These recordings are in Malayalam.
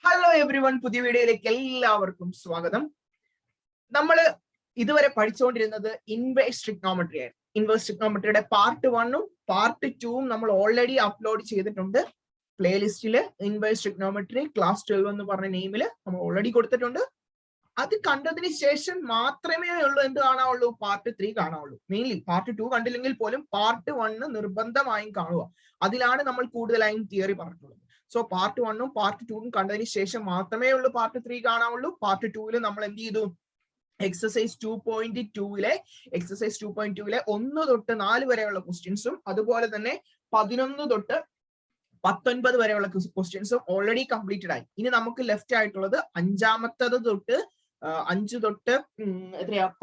ഹലോ എവ്രി വൺ, പുതിയ വീഡിയോയിലേക്ക് എല്ലാവർക്കും സ്വാഗതം. നമ്മൾ ഇതുവരെ പഠിച്ചുകൊണ്ടിരുന്നത് ഇൻവേഴ്സ് ട്രിഗ്നോമെട്രി ആയിരുന്നു. ഇൻവേഴ്സ് ട്രിഗ്നോമെട്രിയുടെ പാർട്ട് 1ഉം പാർട്ട് 2ഉം നമ്മൾ ഓൾറെഡി അപ്ലോഡ് ചെയ്തിട്ടുണ്ട്. പ്ലേലിസ്റ്റിൽ ഇൻവേഴ്സ് ട്രിഗ്നോമെട്രി ക്ലാസ് 12 എന്ന് പറഞ്ഞ നെയിമിൽ നമ്മൾ ഓൾറെഡി കൊടുത്തിട്ടുണ്ട്. അത് കണ്ടതിന് ശേഷം മാത്രമേ ഉള്ളൂ എന്ത് കാണാവുള്ളൂ, പാർട്ട് 3 കാണാവുള്ളൂ. മെയിൻലി പാർട്ട് 2 കണ്ടില്ലെങ്കിൽ പോലും പാർട്ട് 1 നിർബന്ധമായും കാണുക. അതിലാണ് നമ്മൾ കൂടുതലായും തിയറി പറഞ്ഞിട്ടുള്ളത്. സോ പാർട്ട് 1ഉം പാർട്ട് 2ഉം കണ്ടതിന് ശേഷം മാത്രമേ ഉള്ളൂ പാർട്ട് 3 കാണാവുള്ളൂ. പാർട്ട് 2ൽ നമ്മൾ എന്ത് ചെയ്തു, എക്സസൈസ് 2.2ലെ 1 തൊട്ട് 4 വരെയുള്ള ക്വസ്റ്റ്യൻസും അതുപോലെ തന്നെ 11 തൊട്ട് 19 വരെയുള്ള ക്വസ്റ്റ്യൻസും ഓൾറെഡി കംപ്ലീറ്റഡ് ആയി. ഇനി നമുക്ക് ലെഫ്റ്റ് ആയിട്ടുള്ളത് 5 തൊട്ട്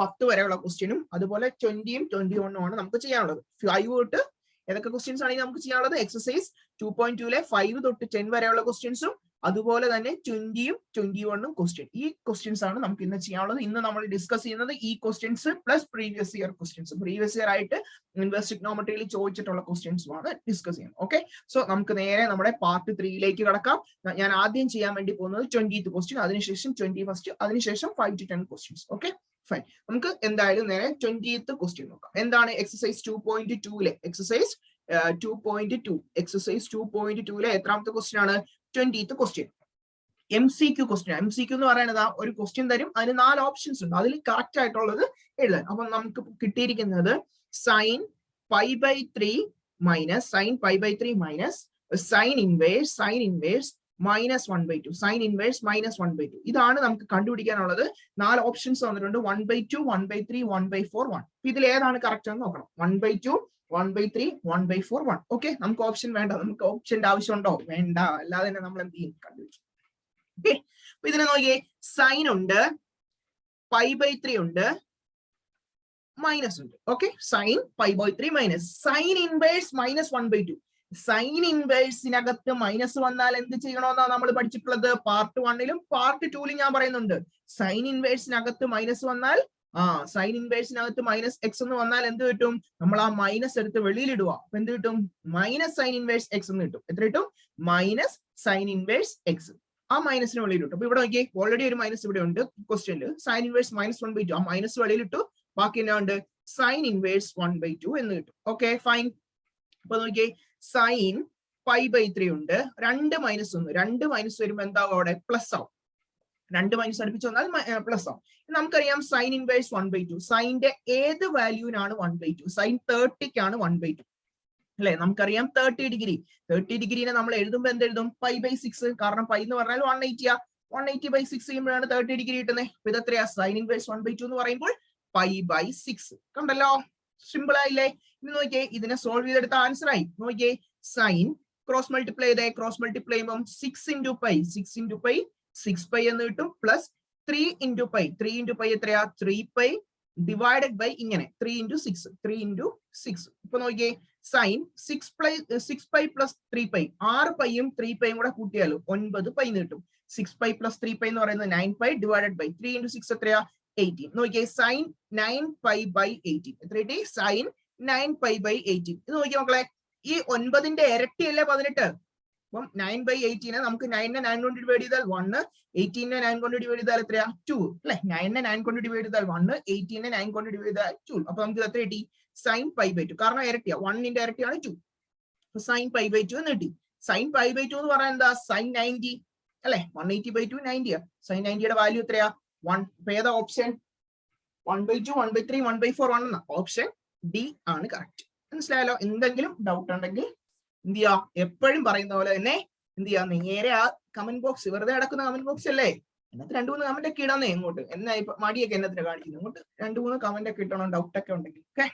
10 വരെയുള്ള ക്വസ്റ്റ്യനും അതുപോലെ 20ഉം 21ഉം ആണ് നമുക്ക് ചെയ്യാനുള്ളത്. 5 തൊട്ട് ഏതൊക്കെ ക്വസ്റ്റ്യൻസ് ആണെങ്കിൽ നമുക്ക് ചെയ്യാനുള്ളത്, എക്സസൈസ് 2.2ലെ 5 തൊട്ട് 10 വരെയുള്ള ക്വസ്റ്റ്യൻസും അതുപോലെ തന്നെ 20ഉം 21ഉം ക്വസ്റ്റ്യൻ. ഈ ക്വസ്റ്റ്യൻസ് ആണ് നമുക്ക് ഇന്ന് ചെയ്യാനുള്ളത്. ഇന്ന് നമ്മൾ ഡിസ്കസ് ചെയ്യുന്നത് ഈ questions plus previous year questions. Previous year ആയിട്ട് ഇൻവേഴ്സ് ട്രിഗ്നോമെട്രിയിൽ ചോദിച്ചിട്ടുള്ള ക്വസ്റ്റ്യൻസുമാണ് ഡിസ്കസ് ചെയ്യുന്നത്. ഓക്കെ, സോ നമുക്ക് നേരെ നമ്മുടെ പാർട്ട് 3യിലേക്ക് കടക്കാം. ഞാൻ ആദ്യം ചെയ്യാൻ വേണ്ടി പോകുന്നത് 20th ക്വസ്റ്റ്യൻ, അതിനുശേഷം 21st, അതിനുശേഷം 5 to 10 ക്വസ്റ്റ്യൻസ്. Okay fine. നമുക്ക് എന്തായാലും നേരെ 20th ക്വസ്റ്റ്യൻ നോക്കാം. എന്താണ് എക്സസൈസ് 2.2ലെ എക്സസൈസ് 2.2ലെ എത്രാമത്തെ ക്വസ്റ്റ്യൻ ആണ്? 20th question. MCQ question. MCQ എന്ന് പറയുന്നത് ഒരു ക്വസ്റ്റ്യൻ തരും, അതിന് 4 ഓപ്ഷൻസ് ഉണ്ട്, അതിൽ കറക്റ്റ് ആയിട്ടുള്ളത് എഴുതാൻ. അപ്പൊ നമുക്ക് കിട്ടിയിരിക്കുന്നത് sin π/3 minus sin π/3 minus sin inverse -1/2 sin inverse -1/2. ഇതാണ് നമുക്ക് കണ്ടുപിടിക്കാനുള്ളത്. 4 ഓപ്ഷൻസ് വന്നിട്ടുണ്ട്, 1/2, 1/3, 1/4, 1. ഇതിൽ ഏതാണ് കറക്റ്റ് എന്ന് നോക്കണം. 1/2, 1/3, 1/4, 1. ഓക്കെ, നമുക്ക് ഓപ്ഷൻ വേണ്ട. നമുക്ക് ഓപ്ഷന്റെ ആവശ്യമുണ്ടോ? വേണ്ട. അല്ലാതെ തന്നെ നമ്മൾ എന്ത് ചെയ്യും, കണ്ടുപിടിച്ചു. ഓക്കെ, അപ്പൊ ഇതിനെ നോക്കിയേ, സൈൻ ഉണ്ട്, π/3 ഉണ്ട്, മൈനസ് ഉണ്ട്. Okay, sine π/3 minus sine inverse -1/2. Sine ഇൻവേഴ്സിനകത്ത് മൈനസ് വന്നാൽ എന്ത് ചെയ്യണമെന്നാണ് നമ്മൾ പഠിച്ചിട്ടുള്ളത്. പാർട്ട് 1ലും പാർട്ട് 2ലും ഞാൻ പറയുന്നുണ്ട്. സൈൻ ഇൻവേഴ്സിനകത്ത് മൈനസ് വന്നാൽ സൈൻ ഇൻവേഴ്സിനകത്ത് മൈനസ് എക്സ് എന്ന് വന്നാൽ എന്ത് കിട്ടും? നമ്മൾ ആ മൈനസ് എടുത്ത് വെളിയിലിടുക. അപ്പൊ എന്ത് കിട്ടും? മൈനസ് സൈൻ ഇൻവേഴ്സ് എക്സ് എന്ന് കിട്ടും. എത്ര കിട്ടും? Minus sine inverse x. ആ മൈനസിന് വെളിയിലിട്ടു. അപ്പൊ ഇവിടെ നോക്കിയേ, ഓൾറെഡി ഒരു മൈനസ് ഇവിടെ ഉണ്ട് ക്വസ്റ്റ്യനിൽ. Sign inverse -1/2. ആ മൈനസ് വെളിയിലിട്ടു. ബാക്കി എന്നാ ഉണ്ട്? സൈൻ ഇൻവേഴ്സ് 1/2 എന്ന് കിട്ടും. Okay fine. അപ്പൊ നോക്കിയേ, സൈൻ π/3 ഉണ്ട്, 2 മൈനസ് 1. 2 മൈനസ് വരുമ്പോ എന്താവും? അവിടെ പ്ലസ് ആവും. 2 മൈനസ് അടുപ്പിച്ച് വന്നാൽ പ്ലസ് ആവും. നമുക്കറിയാം സൈൻ ഇൻവേഴ്സ് 1/2. സൈന്റെ ഏത് വാല്യൂവിനാണ് 1/2? സൈൻ 30ക്കാണ് 1/2 അല്ലെ? നമുക്കറിയാം 30 ഡിഗ്രി. 30 ഡിഗ്രിനെ നമ്മൾ എഴുതുമ്പോൾ എന്ത് എഴുതും? π/6. കാരണം π എന്ന് പറഞ്ഞാൽ 180. 180/6 ചെയ്യുമ്പോഴാണ് 30 ഡിഗ്രി കിട്ടുന്നത്. അപ്പൊ ഇത് എത്രയാ? സൈൻ ഇൻവേഴ്സ് 1/2 എന്ന് പറയുമ്പോൾ π/6. കണ്ടല്ലോ, സിമ്പിൾ ആയില്ലേ? ഇനി നോക്കിയേ, ഇതിനെ സോൾവ് ചെയ്തെടുത്ത ആൻസർ ആയി. നോക്കിയേ, സൈൻ ക്രോസ് മൾട്ടിപ്ലൈ ചെയ്തേ. ക്രോസ് മൾട്ടിപ്ലൈ ചെയ്യുമ്പോൾ 6 × π 6π എന്ന് കിട്ടും. പ്ലസ് 3 × π 3 × π എത്രയാ? 3π ഡിവൈഡഡ് ബൈ ഇങ്ങനെ 3 × 6 3 × 6. ഇപ്പൊ നോക്കിയേ, സൈൻ 6π പ്ലസ് 3π 6πയും 3πയും കൂടെ കൂട്ടിയാലോ 9π എന്ന് കിട്ടും. 6π പ്ലസ് 3π എന്ന് പറയുന്നത് 9π ഡിവൈഡഡ് ബൈ 3 × 6 എത്രയാ? 18. നോക്കിയേ, സൈൻ 9π/18. എത്ര കിട്ടി? സൈൻ 9π/18. ഇത് നോക്കിയേ മക്കളെ, ഈ 9ന്റെ ഇരട്ടിയല്ലേ 18. അപ്പം 9/18 നമുക്ക് 9നെ 9 കൊണ്ട് ഡിവൈഡ് ചെയ്താൽ 1, 18നെ 9 കൊണ്ട് ഡിവൈഡ് ചെയ്താൽ എത്രയാ? 2 അല്ലെ? 9നെ 9 കൊണ്ട് ഡിവൈഡ് ചെയ്താൽ 1, 18നെ 9 കൊണ്ട് ഡിവൈഡ് ചെയ്താൽ 2. അപ്പൊ നമുക്ക് എത്ര കിട്ടി? സൈൻ π/2. കാരണം ഇരട്ടിയാ, 1ന്റെ ഇരട്ടിയാണ് 2. അപ്പൊ സൈൻ π/2 എന്ന് കിട്ടി. സൈൻ π/2 എന്ന് പറഞ്ഞാൽ എന്താ? സൈൻ 90 അല്ലെ? 180/2 90. സൈൻ 90യുടെ വാല്യൂ എത്രയാ? 1. അപ്പൊ ഏതാ ഓപ്ഷൻ? 1/2, 1/3, 1/4, 1 എന്ന ഓപ്ഷൻ ഡി ആണ് കറക്റ്റ്. മനസ്സിലായല്ലോ? എന്തെങ്കിലും ഡൗട്ട് ഉണ്ടെങ്കിൽ എന്ത് ചെയ്യാ? എപ്പോഴും പറയുന്ന പോലെ തന്നെ എന്ത് ചെയ്യാ? നേരെ ആ കമന്റ് ബോക്സ്, വെറുതെ കിടക്കുന്ന കമന്റ് ബോക്സ് അല്ലേ, എന്നിട്ട് 2-3 കമന്റ് ഒക്കെ ഇടാന്നേ. ഇങ്ങോട്ട് എന്നാ ഇപ്പൊ മടിയൊക്കെ എന്നത്തിന് കാണിക്കുന്നു? ഇങ്ങോട്ട് 2-3 കമന്റ് ഒക്കെ ഇട്ടണം, ഡൗട്ട് ഒക്കെ ഉണ്ടെങ്കിൽ. ഓക്കെ,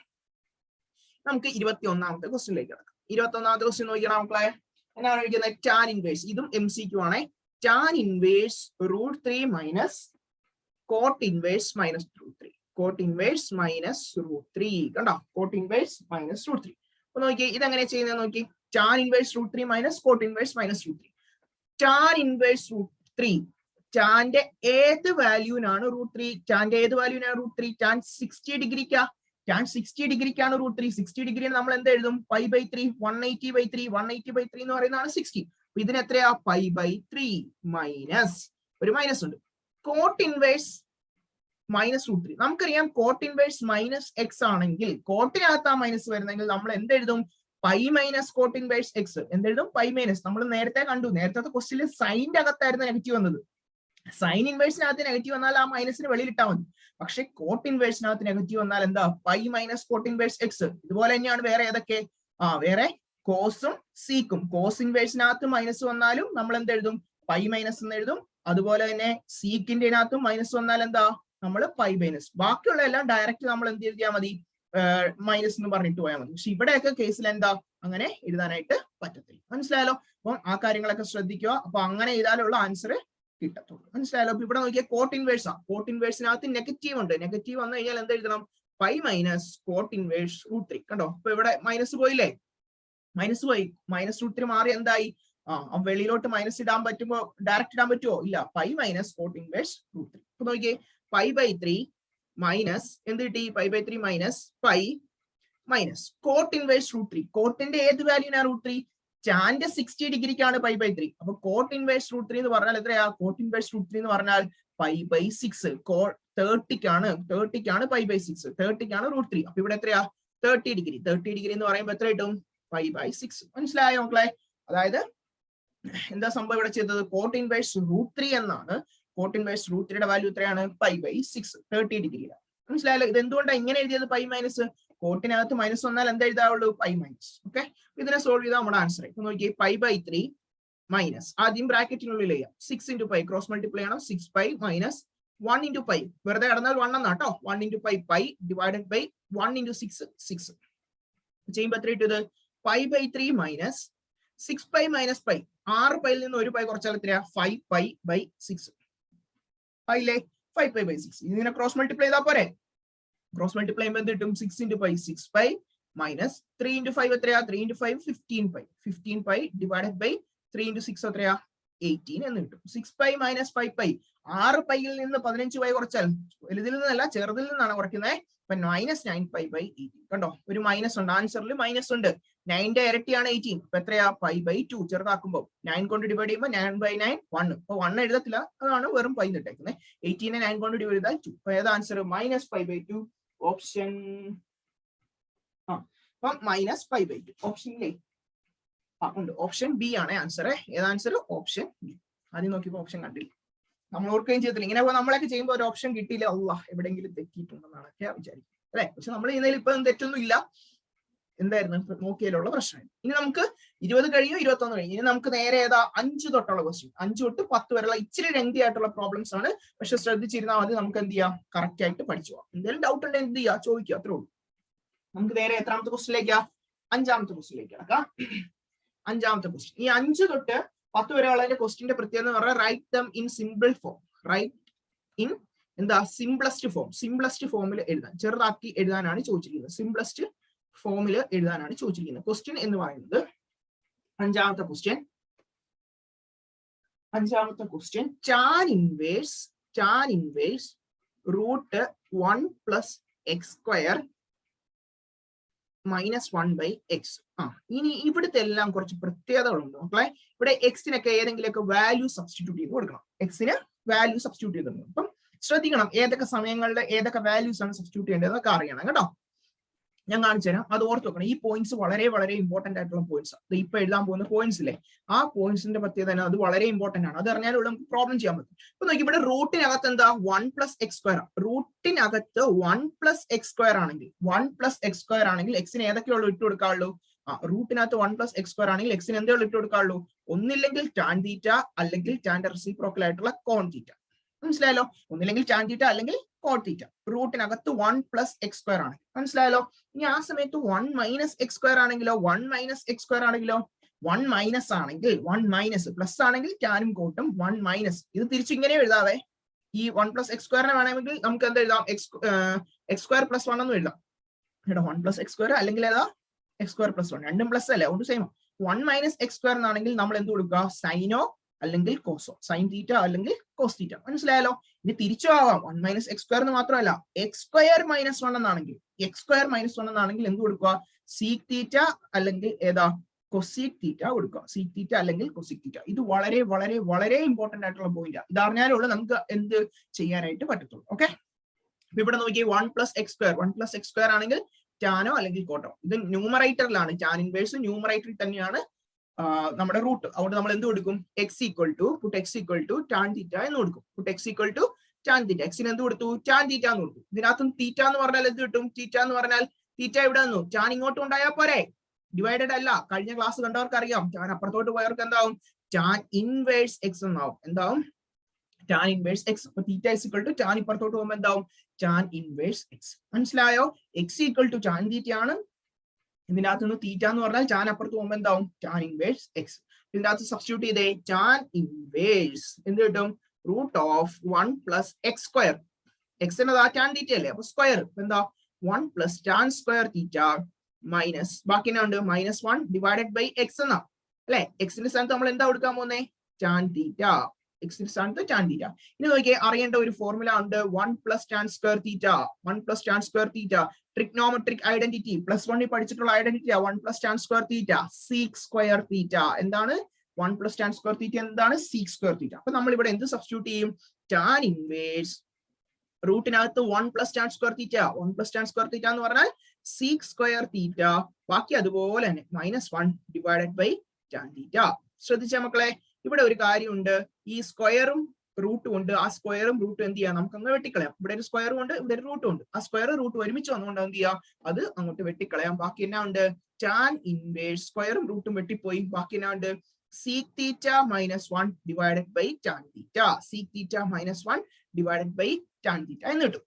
നമുക്ക് 21ാമത്തെ ക്വസ്റ്റ്യനിലേക്ക് കിടക്കാം. 21ാമത്തെ ക്വസ്റ്റ്യൻ നോക്കിയാണ് മക്കളെ. എന്നാണ് ചോദിക്കുന്നത്? Tan inverse. ഇതും MCQ ആണേ. Tan inverse √3 minus cot inverse -√3. Coat inverse -√3. കണ്ടോ? Coat inverse -√3. അപ്പൊ നോക്കി ഇതെങ്ങനെ ചെയ്യുന്നത് നോക്കി. Tan inverse √3 minus cot inverse -√3. Tan inverse √3, ടാന്റെ ഏത് വാല്യൂനാണ് √3? ടാന്റെ ഏത് വാല്യൂനാണ് √3? ടാൻ 60 ഡിഗ്രിക്കാ. ടാൻ 60 ഡിഗ്രിക്കാണ് √3. 60 ഡിഗ്രിയാണ് നമ്മൾ എന്ത് എഴുതും? π/3. 180/3 എന്ന് പറയുന്നതാണ് 60. ഇതിന് എത്രയാ π/3 മൈനസ് ഒരു മൈനസ് ഉണ്ട് കോട്ട് ഇൻവേഴ്സ് -√3. നമുക്കറിയാം കോട്ട് ഇൻവേഴ്സ് മൈനസ് എക്സ് ആണെങ്കിൽ കോട്ടിനകത്ത് ആ മൈനസ് വരുന്നെങ്കിൽ നമ്മൾ എന്തെഴുതും pi minus cot inverse x എന്തെഴുതും പൈ മൈനസ്. നമ്മൾ നേരത്തെ കണ്ടു, നേരത്തെ ക്വസ്റ്റില് സൈനിന്റെ അകത്തായിരുന്നു നെഗറ്റീവ് വന്നത്. സൈൻ ഇൻവേഴ്സിനകത്ത് നെഗറ്റീവ് വന്നാൽ ആ മൈനസിന് വെളിയിലിട്ടാൽ മതി. പക്ഷെ കോട്ട് ഇൻവേഴ്സിനകത്ത് നെഗറ്റീവ് വന്നാൽ എന്താ pi minus cot inverse X. ഇതുപോലെ തന്നെയാണ് വേറെ ഏതൊക്കെ വേറെ കോസും സീക്കും. കോസ് ഇൻവേഴ്സിനകത്ത് മൈനസ് വന്നാലും നമ്മൾ എന്തെഴുതും പൈ മൈനസ് എന്ന് എഴുതും. അതുപോലെ തന്നെ സീക്കിന്റെ അകത്തും മൈനസ് വന്നാൽ എന്താ നമ്മൾ പൈ മൈനസ്. ബാക്കിയുള്ള എല്ലാം ഡയറക്റ്റ് നമ്മൾ എന്ത് എഴുതിയാൽ മതി മൈനസ് എന്ന് പറഞ്ഞിട്ട് പോയാൽ മതി. പക്ഷെ ഇവിടെയൊക്കെ കേസിൽ എന്താ അങ്ങനെ എഴുതാനായിട്ട് പറ്റത്തില്ല. മനസ്സിലായാലോ? അപ്പം ആ കാര്യങ്ങളൊക്കെ ശ്രദ്ധിക്കുക. അപ്പൊ അങ്ങനെ എഴുതാനുള്ള ആൻസർ കിട്ടത്തുള്ളൂ. മനസ്സിലായാലോ? അപ്പൊ ഇവിടെ നോക്കിയാൽ കോട്ട് ഇൻവേഴ്സ് ആ. കോട്ട് ഇൻവേഴ്സിനകത്ത് നെഗറ്റീവ് ഉണ്ട്. നെഗറ്റീവ് വന്നു കഴിഞ്ഞാൽ എന്ത് എഴുതണം പൈ മൈനസ് കോട്ട് ഇൻവേഴ്സ് √3. കണ്ടോ? അപ്പൊ ഇവിടെ മൈനസ് പോയില്ലേ? മൈനസ് പോയി. -√3 മാറി എന്തായി വെളിയിലോട്ട് മൈനസ് ഇടാൻ പറ്റുമ്പോ ഡയറക്റ്റ് ഇടാൻ പറ്റുമോ? ഇല്ല. Pi minus cot inverse √3. അപ്പൊ നോക്കിയേ π/3 മൈനസ് എന്ത് കിട്ടി? π/3 minus pi minus cot inverse √3. കോട്ടിന്റെ ഏത് വാല്യൂനാ √3? ടാന്റെ 60 ഡിഗ്രിക്കാണ് π/3. അപ്പൊ കോട്ട് ഇൻവേഴ്സ് √3 എന്ന് പറഞ്ഞാൽ എത്രയാ? കോട്ട് ഇൻവേഴ്സ് √3 എന്ന് പറഞ്ഞാൽ π/6. 30ക്കാണ് π/6. 30ക്കാണ് √3. അപ്പൊ ഇവിടെ എത്രയാ? 30 ഡിഗ്രി. 30 ഡിഗ്രി എന്ന് പറയുമ്പോൾ എത്ര കിട്ടും? π/6. മനസ്സിലായോ മക്കളെ? അതായത് എന്താ സംഭവം ഇവിടെ ചെയ്തത്? കോട്ട് ഇൻവേഴ്സ് √3 എന്നാണ്. കോട്ട് ഇൻവേഴ്സ് √3യുടെ വാല്യൂ എത്രയാണ്? π/6. 30 ഡിഗ്രിയിലാണ്. മനസ്സിലായല്ലോ? ഇത് എന്തുകൊണ്ടാണ് ഇങ്ങനെ എഴുതിയത് പൈ മൈനസ്? കോട്ടിനകത്ത് മൈനസ് വന്നാൽ എന്താ എഴുതാവുള്ളൂ? Pi minus. ഓക്കെ, ഇതിനെ സോൾവ് ചെയ്താൽ നമ്മുടെ ആൻസർ. ഇപ്പൊ നോക്കിയേ π/3 മൈനസ് ആദ്യം ബ്രാക്കറ്റിനുള്ളിൽ ചെയ്യാം 6 × π ക്രോസ് മൾട്ടിപ്ലൈ ചെയ്യണം. 6π മൈനസ് 1 × π വെറുതെ കടന്നാൽ 1 എന്നാട്ടോ. 1 × π ഡിവൈഡഡ് ബൈ 1 × 6 6 ചെയ്യുമ്പോൾ എത്ര കിട്ടുന്നത്? π/3 മൈനസ് 6π മൈനസ് π. 6π നിന്ന് ഒരു π കുറച്ചാൽ എത്രയാ? 5π/6 ആയില്ലേ? 5π/6. ഇതിനെ ക്രോസ് മൾട്ടിപ്ലൈ ചെയ്താൽ പോരെ? ക്രോസ് മൾട്ടിപ്ലൈ ചെയ്യുമ്പോൾ എന്ത് കിട്ടും? 6 × π 6π മൈനസ് 3 × 5 എത്രയാ? 3 × 5 15π. 15π ഡിവൈഡഡ് ബൈ 3 × 6 എത്രയാ? 18 എന്ന് കിട്ടും. 6π മൈനസ് 5π. 6πയിൽ നിന്ന് 15π കുറച്ചാൽ വലുതിൽ നിന്നല്ല ചെറുതിൽ നിന്നാണ് കുറയ്ക്കുന്നത്. അപ്പൊ മൈനസ് 9π/18. കണ്ടോ? ഒരു മൈനസ് ഉണ്ട്. ആൻസറിൽ മൈനസ് ഉണ്ട്. 9ന്റെ ഇരട്ടിയാണ് 18. അപ്പൊ എത്രയാ? π/2. ചെറുതാക്കുമ്പോൾ 9 കൊണ്ട് ഡിവൈഡ് ചെയ്യുമ്പോൾ 9/9 1. അപ്പൊ 1 എഴുതത്തില്ല, അതാണ് വെറും പൈ ഇട്ടേക്കുന്നത്. 18നെ 9 കൊണ്ട് ഡിവൈഡ് ചെയ്താൽ 2. അപ്പൊ ഏതാ ആൻസർ? മൈനസ് π/2. ഓപ്ഷൻ അപ്പം മൈനസ് π/2 ഓപ്ഷനിലെ ഉണ്ട്. ഓപ്ഷൻ ബി ആണ് ആൻസർ. ഏതാ ആൻസർ? Option B. ആദ്യം നോക്കിയപ്പോ ഓപ്ഷൻ കണ്ടില്ല. നമ്മൾ ഓർക്കുകയും ചെയ്തില്ല. ഇങ്ങനെ നമ്മളൊക്കെ ചെയ്യുമ്പോൾ ഒരു ഓപ്ഷൻ കിട്ടിയില്ല, അള്ളാഹ് എവിടെയെങ്കിലും തെറ്റിയിട്ടുണ്ടെന്നാണ് വിചാരിക്കും അല്ലെ? പക്ഷെ നമ്മൾ ചെയ്യുന്നതിൽ ഇപ്പൊ തെറ്റൊന്നും ഇല്ല. എന്തായിരുന്നു നോക്കിയാലുള്ള പ്രശ്നം. ഇനി നമുക്ക് 20 കഴിയും, 21 കഴിയും. ഇനി നമുക്ക് നേരെ ഏതാ 5 തൊട്ടുള്ള ക്വസ്റ്റ്യൻ. 5 തൊട്ട് 10 വരെയുള്ള ഇച്ചിരി ലെങ്തി ആയിട്ടുള്ള പ്രോബ്ലംസ് ആണ്. പക്ഷെ ശ്രദ്ധിച്ചിരുന്നാൽ മതി. നമുക്ക് എന്ത് ചെയ്യാം? കറക്റ്റ് ആയിട്ട് പഠിച്ചു പോവാം. എന്തെങ്കിലും ഡൗട്ട് ഉണ്ടെങ്കിൽ എന്ത് ചെയ്യാം? ചോദിക്കുക, അത്രേ ഉള്ളൂ. നമുക്ക് നേരെ എത്രാമത്തെ ക്വസ്റ്റിലേക്കാ? 5ാമത്തെ ക്വസ്റ്റിലേക്ക് കിടക്കാം. 5ാമത്തെ ക്വസ്റ്റ്യൻ. ഈ 5 തൊട്ട് 10 വരെയുള്ളതിന്റെ ക്വസ്റ്റിന്റെ പ്രത്യേകത എന്ന് പറഞ്ഞാൽ write them in simple form. Write in എന്താ? Simplest form. സിംപ്ലസ്റ്റ് ഫോമിൽ എഴുതാൻ, ചെറുതാക്കി എഴുതാനാണ് ചോദിച്ചിരിക്കുന്നത്. സിംപ്ലസ്റ്റ് ഫോമിൽ എഴുതാനാണ് ചോദിച്ചിരിക്കുന്നത്. ക്വസ്റ്റ്യൻ എന്ന് പറയുന്നത് 5ാമത്തെ ക്വസ്റ്റ്യൻ. 5ാമത്തെ question tan inverse √1 + x² -1/x. ഇനി ഇവിടുത്തെ എല്ലാം കുറച്ച് പ്രത്യേകതകളുണ്ട് മക്കളെ. ഇവിടെ എക്സിനൊക്കെ ഏതെങ്കിലുമൊക്കെ വാല്യൂ സബ്സ്റ്റിറ്റ്യൂട്ട് ചെയ്ത് കൊടുക്കണം. എക്സിന് വാല്യൂ സബ്സ്റ്റിറ്റ്യൂട്ട് ചെയ്ത് കൊടുക്കണം. അപ്പം ശ്രദ്ധിക്കണം, ഏതൊക്കെ സമയങ്ങളിൽ ഏതൊക്കെ വാല്യൂസ് ആണ് സബ്സ്റ്റിറ്റ്യൂട്ട് ചെയ്യേണ്ടതൊക്കെ അറിയണം കേട്ടോ. ഞാൻ കാണിച്ചു തരാം, അത് ഓർത്ത് വെക്കണം. ഈ പോയിന്റ്സ് വളരെ വളരെ ഇമ്പോർട്ടന്റ് ആയിട്ടുള്ള പോയിന്റ്സ്. ഇപ്പൊ എഴുതാൻ പോകുന്ന പോയിന്റ്സ് ഇല്ലേ, ആ പോയിന്റ്സിന്റെ പ്രത്യേകത അത് വളരെ ഇമ്പോർട്ടന്റ് ആണ്. അത് അറിഞ്ഞാലുള്ള നമുക്ക് പ്രോബ്ലം ചെയ്യാൻ പറ്റും. ഇപ്പൊ നോക്കി, ഇവിടെ റൂട്ടിനകത്ത് എന്താ 1 + x². റൂട്ടിനകത്ത് 1 + x² ആണെങ്കിൽ 1 + x² ആണെങ്കിൽ എക്സിന് ഏതൊക്കെയുള്ളൂ ഇട്ട് കൊടുക്കാവുള്ളൂ? റൂട്ടിനകത്ത് 1 + x² ആണെങ്കിൽ എക്സിന് എന്തെങ്കിലും ഇട്ട് കൊടുക്കാവുള്ളൂ? ഒന്നില്ലെങ്കിൽ ടാൻ തീറ്റ, അല്ലെങ്കിൽ ടാന്റെ റെസിപ്രോക്കൽ ആയിട്ടുള്ള കോൺ തീറ്റ. മനസ്സിലായല്ലോ? ഒന്നില്ലെങ്കിൽ ടാൻ തീറ്റ അല്ലെങ്കിൽ കോൺ തീറ്റ. റൂട്ടിനകത്ത് 1 + x² ആണ്. മനസ്സിലായല്ലോ? ഇനി ആ സമയത്ത് 1 - x² ആണെങ്കിലോ? 1 - x² ആണെങ്കിലോ? 1 മൈനസ് ആണെങ്കിൽ 1 മൈനസ്, പ്ലസ് ആണെങ്കിൽ ടാനും കോട്ടും 1 മൈനസ്. ഇത് തിരിച്ചിങ്ങനെ എഴുതാവേ. ഈ 1 + x² വേണമെങ്കിൽ നമുക്ക് എന്താ എഴുതാം? x² + 1 എന്നും എഴുതാം. 1 + x² അല്ലെങ്കിൽ ഏതാ? x² + 1. രണ്ടും പ്ലസ് അല്ലേ, ഒന്ന് സെയിം. 1 - x² എന്നാണെങ്കിൽ നമ്മൾ എന്ത് കൊടുക്കുക? സൈനോ അല്ലെങ്കിൽ കോസോ. സൈൻ തീറ്റ അല്ലെങ്കിൽ കോസ് തീറ്റ. മനസ്സിലായാലോ? ഇനി തിരിച്ചു ആവാം. 1 - x² എന്ന് മാത്രമല്ല, x² - 1 എന്നാണെങ്കിൽ, x² - 1 എന്നാണെങ്കിൽ എന്ത് കൊടുക്കുക? സീക് തീറ്റ അല്ലെങ്കിൽ ഏതാ? കൊസീക് തീറ്റ കൊടുക്കുക. സീക് തീറ്റ അല്ലെങ്കിൽ കൊസീക് തീറ്റ. ഇത് വളരെ വളരെ വളരെ ഇമ്പോർട്ടന്റ് ആയിട്ടുള്ള പോയിന്റ്. ഇത് അറിഞ്ഞാലുള്ള നമുക്ക് എന്ത് ചെയ്യാനായിട്ട് പറ്റത്തുള്ളൂ. ഓക്കെ, ഇവിടെ നോക്കി 1 + x². 1 + x² ആണെങ്കിൽ ടാനോ അല്ലെങ്കിൽ കോട്ടോ. ഇത് ന്യൂമറേറ്ററിലാണ്. ടാൻ ഇൻവേഴ്സ് ന്യൂമറേറ്ററിൽ തന്നെയാണ് നമ്മുടെ റൂട്ട്. അതുകൊണ്ട് നമ്മൾ എന്ത് കൊടുക്കും? x = ടാൻ തീറ്റ എന്ന് കൊടുക്കും. x = tan theta. എക്സിന് എന്ത് കൊടുത്തു? ടാൻ തീറ്റ എന്ന് കൊടുത്തു. ഇതിനകത്തും തീറ്റ എന്ന് പറഞ്ഞാൽ എന്ത് കിട്ടും? തീറ്റ എന്ന് പറഞ്ഞാൽ തീറ്റ ഇവിടെ നിന്നു ടാൻ ഇങ്ങോട്ട് ഉണ്ടായാൽ പോരെ, ഡിവൈഡഡ് അല്ല. കഴിഞ്ഞ ക്ലാസ് കണ്ടവർക്ക് അറിയാം, ടാൻ അപ്പുറത്തോട്ട് പോയവർക്ക് എന്താവും? ടാൻ ഇൻവേഴ്സ് എക്സ് എന്നാവും. എന്താവും? Tan inverse X. അപ്പൊ തീറ്റ = ടാൻ ഇപ്പുറത്തോട്ട് പോകുമ്പോൾ എന്താവും? Tan inverse X. മനസ്സിലായോ? x = ടാൻ തീറ്റ ആണ്. ഇതിനകത്ത് നിന്ന് തീറ്റ എന്ന് പറഞ്ഞാൽ ടാൻ അപ്പുറത്ത് പോകുമ്പോൾ എന്താവും? Tan inverse X. ഇതിനകത്ത് സബ്സ്റ്റിറ്റ്യൂട്ട് ചെയ്തേ, ടാൻ ഇൻവേഴ്സ് എന്ത് കിട്ടും? √1 + x². എക്സ് എന്നതാ ടാൻ തീറ്റ അല്ലേ, അപ്പൊ സ്ക്വയർ എന്താ? 1 + tan² തീറ്റ മൈനസ് ബാക്കി എന്നാ ഉണ്ട്? -1 / x എന്നാ അല്ലെ. എക്സിന്റെ സ്ഥാനത്ത് നമ്മൾ എന്താ കൊടുക്കാൻ പോകുന്നേ? Tan theta. എക്സിന്റെ സ്ഥാനത്ത് ടാൻ തീറ്റ. ഇനി നോക്കിയേ, അറിയേണ്ട ഒരു ഫോർമുല ഉണ്ട്. 1 + tan² തീറ്റ. 1 + tan² തീറ്റ ട്രിഗ്നോമെട്രിക് ഐഡന്റിറ്റി +1 പഠിച്ചിട്ടുള്ള ഐഡന്റിറ്റി. 1 + tan² തീറ്റ sec² തീറ്റ. എന്താണ് 1 + tan² തീറ്റ? എന്താണ്? sec² തീറ്റ. അപ്പൊ നമ്മൾ ഇവിടെ എന്ത് സബ്സ്റ്റിറ്റ്യൂട്ട് ചെയ്യും? ടാൻ ഇൻവേഴ്സ് റൂട്ടിനകത്ത് 1 + tan² തീറ്റ. 1 + tan² തീറ്റ എന്ന് പറഞ്ഞാൽ sec² തീറ്റ. ബാക്കി അതുപോലെ തന്നെ -1 / tan തീറ്റ. ശ്രദ്ധിച്ച മക്കളെ, ഇവിടെ ഒരു കാര്യമുണ്ട്. ഈ സ്ക്വയറും റൂട്ടും ഉണ്ട്. ആ സ്ക്വയറും റൂട്ടും എന്ത് ചെയ്യാം? നമുക്ക് അങ്ങ് വെട്ടിക്കളയാം. ഇവിടെ ഒരു സ്ക്വയറും ഉണ്ട്, ഇവിടെ ഒരു റൂട്ടും ഉണ്ട്. ആ സ്ക്വയർ റൂട്ട് ഒരുമിച്ച് വന്നുകൊണ്ട് എന്ത് ചെയ്യാം? അത് അങ്ങോട്ട് വെട്ടിക്കളയാം. ബാക്കി എന്നാ ഉണ്ട്? ടാൻ ഇൻവേഴ്സ് സ്ക്വയറും റൂട്ടും വെട്ടിപ്പോയി. ബാക്കി എന്നാ ഉണ്ട്? sec തീറ്റ -1 / tan തീറ്റ. sec തീറ്റ -1 / tan തീറ്റ എന്ന് കിട്ടും.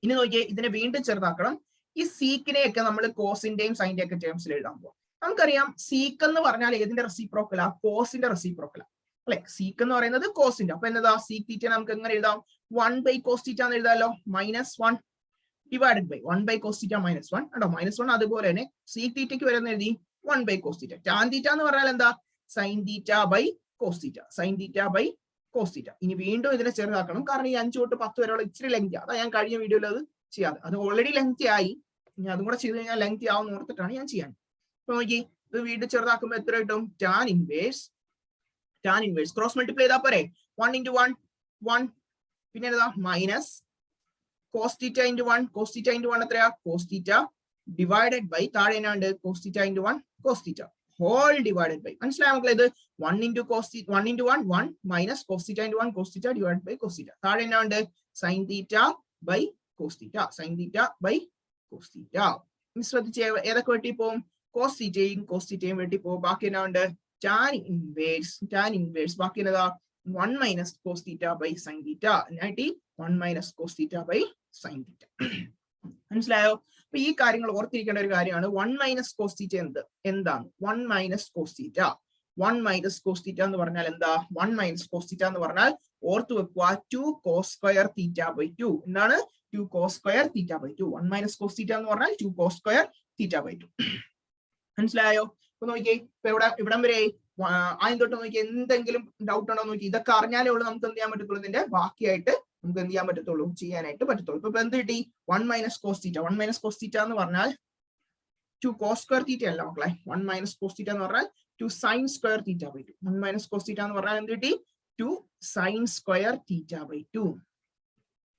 ഇനി നോക്കിയേ, ഇതിനെ വീണ്ടും ചെറുതാക്കണം. ഈ സീക്കിനെയൊക്കെ നമ്മൾ കോസിന്റെയും സൈന്റെയും ഒക്കെ ടേംസിൽ എഴുതാൻ പോകും. നമുക്കറിയാം സീക്ക് എന്ന് പറഞ്ഞാൽ ഏതിന്റെ റെസിപ്രോക്കലാ? കോസിന്റെ റെസിപ്രോക്കലാ അല്ലെ. സീക്ക് എന്ന് പറയുന്നത് കോസിന്റെ. അപ്പൊ എന്നതാ? സീക്ക് തീറ്റ നമുക്ക് എങ്ങനെ എഴുതാം? 1 / cos തീറ്റ എന്ന് എഴുതാമല്ലോ. -1 / 1 / cos തീറ്റ -1 കേട്ടോ. -1 അതുപോലെ തന്നെ സീക്ക് തീറ്റയ്ക്ക് വരുന്ന എഴുതി 1 / cos തീറ്റ. ടാൻ തീറ്റ എന്ന് പറഞ്ഞാൽ എന്താ? സൈൻ തീറ്റ / cos തീറ്റ. സൈൻ തീറ്റ / cos തീറ്റ. ഇനി വീണ്ടും ഇതിനെ ചെറുതാക്കണം. കാരണം ഈ 5 തൊട്ട് 10 വരെയുള്ള ഇച്ചിരി ലെങ്തി. അതാ ഞാൻ കഴിഞ്ഞ വീഡിയോയിൽ അത് ചെയ്യാതെ. അത് ഓൾറെഡി ലെങ്തി ആയി. ഇനി അതും കൂടെ ചെയ്ത് കഴിഞ്ഞാൽ ലെങ്തി ആവും ഓർത്തിട്ടാണ് ഞാൻ ചെയ്യാൻ. അപ്പൊ നോക്കി, ഇത് വീണ്ടും ചെറുതാക്കുമ്പോൾ എത്ര കിട്ടും? ടാൻ ഇൻവേഴ്സ് ക്രോസ് മൾട്ടിപ്ലൈ ചെയ്താൽ പോരെ. 1 × 1 1. പിന്നെ എന്താ? Minus cos theta × 1. cos theta × 1 എത്രയാ? cos തീറ്റ / താഴെ എന്നാണ്ട്? cos theta × 1 cos theta whole divided by. മനസ്സിലായ മക്കളെ? ഇത് 1 × 1 1 minus cos theta × 1 cos theta / cos theta. താഴെ എന്നാണ്ട്? sin തീറ്റ / cos തീറ്റ. sin തീറ്റ / cos തീറ്റ. ശ്രദ്ധിച്ച് ഏതൊക്കെ വെട്ടിപ്പോവും? cos തീറ്റയും cos തീറ്റയും വെട്ടിപ്പോവും. ബാക്കി എന്നാണ്ട്? tan ഇൻവേഴ്സ് ബാക്കി എന്നതാ? 1 - cos തീറ്റ / sin തീറ്റ. 1 - cos തീറ്റ / sin തീറ്റ. മനസ്സിലായോ? അപ്പൊ ഈ കാര്യങ്ങൾ ഓർത്തിരിക്കേണ്ട ഒരു കാര്യമാണ്. 1 - cos തീറ്റ എന്താണ്? 1 - cos തീറ്റ. 1 - cos തീറ്റ എന്ന് പറഞ്ഞാൽ എന്താ? 1 - cos തീറ്റ എന്ന് പറഞ്ഞാൽ ഓർത്തു വെക്കുക, 2 cos² θ/2. എന്താണ്? 2 cos² θ/2. 1 - cos തീറ്റ എന്ന് പറഞ്ഞാൽ 2 cos² θ/2. മനസ്സിലായോ? ഇപ്പൊ നോക്കിയേ, ഇപ്പൊ ഇവിടം വരെ ആദ്യം തൊട്ട് നോക്കി എന്തെങ്കിലും ഡൗട്ട് ഉണ്ടോ നോക്കി. ഇതൊക്കെ അറിഞ്ഞാലേ ഉള്ളൂ നമുക്ക് എന്ത് ചെയ്യാൻ പറ്റത്തുള്ളൂ, ഇതിന്റെ ബാക്കിയായിട്ട് നമുക്ക് എന്ത് ചെയ്യാൻ പറ്റത്തുള്ളൂ, ചെയ്യാനായിട്ട് പറ്റത്തുള്ളൂ. ഇപ്പൊ എന്ത് കിട്ടി? 1 - cos തീറ്റ. 1 - cos തീറ്റ എന്ന് പറഞ്ഞാൽ 2 cos² θ അല്ല മക്കളെ. 1 - cos തീറ്റ എന്ന് പറഞ്ഞാൽ 2 sin² θ/2. 1 - cos തീറ്റ എന്ന് പറഞ്ഞാൽ എന്ത് കിട്ടി? 2 sin² θ/2.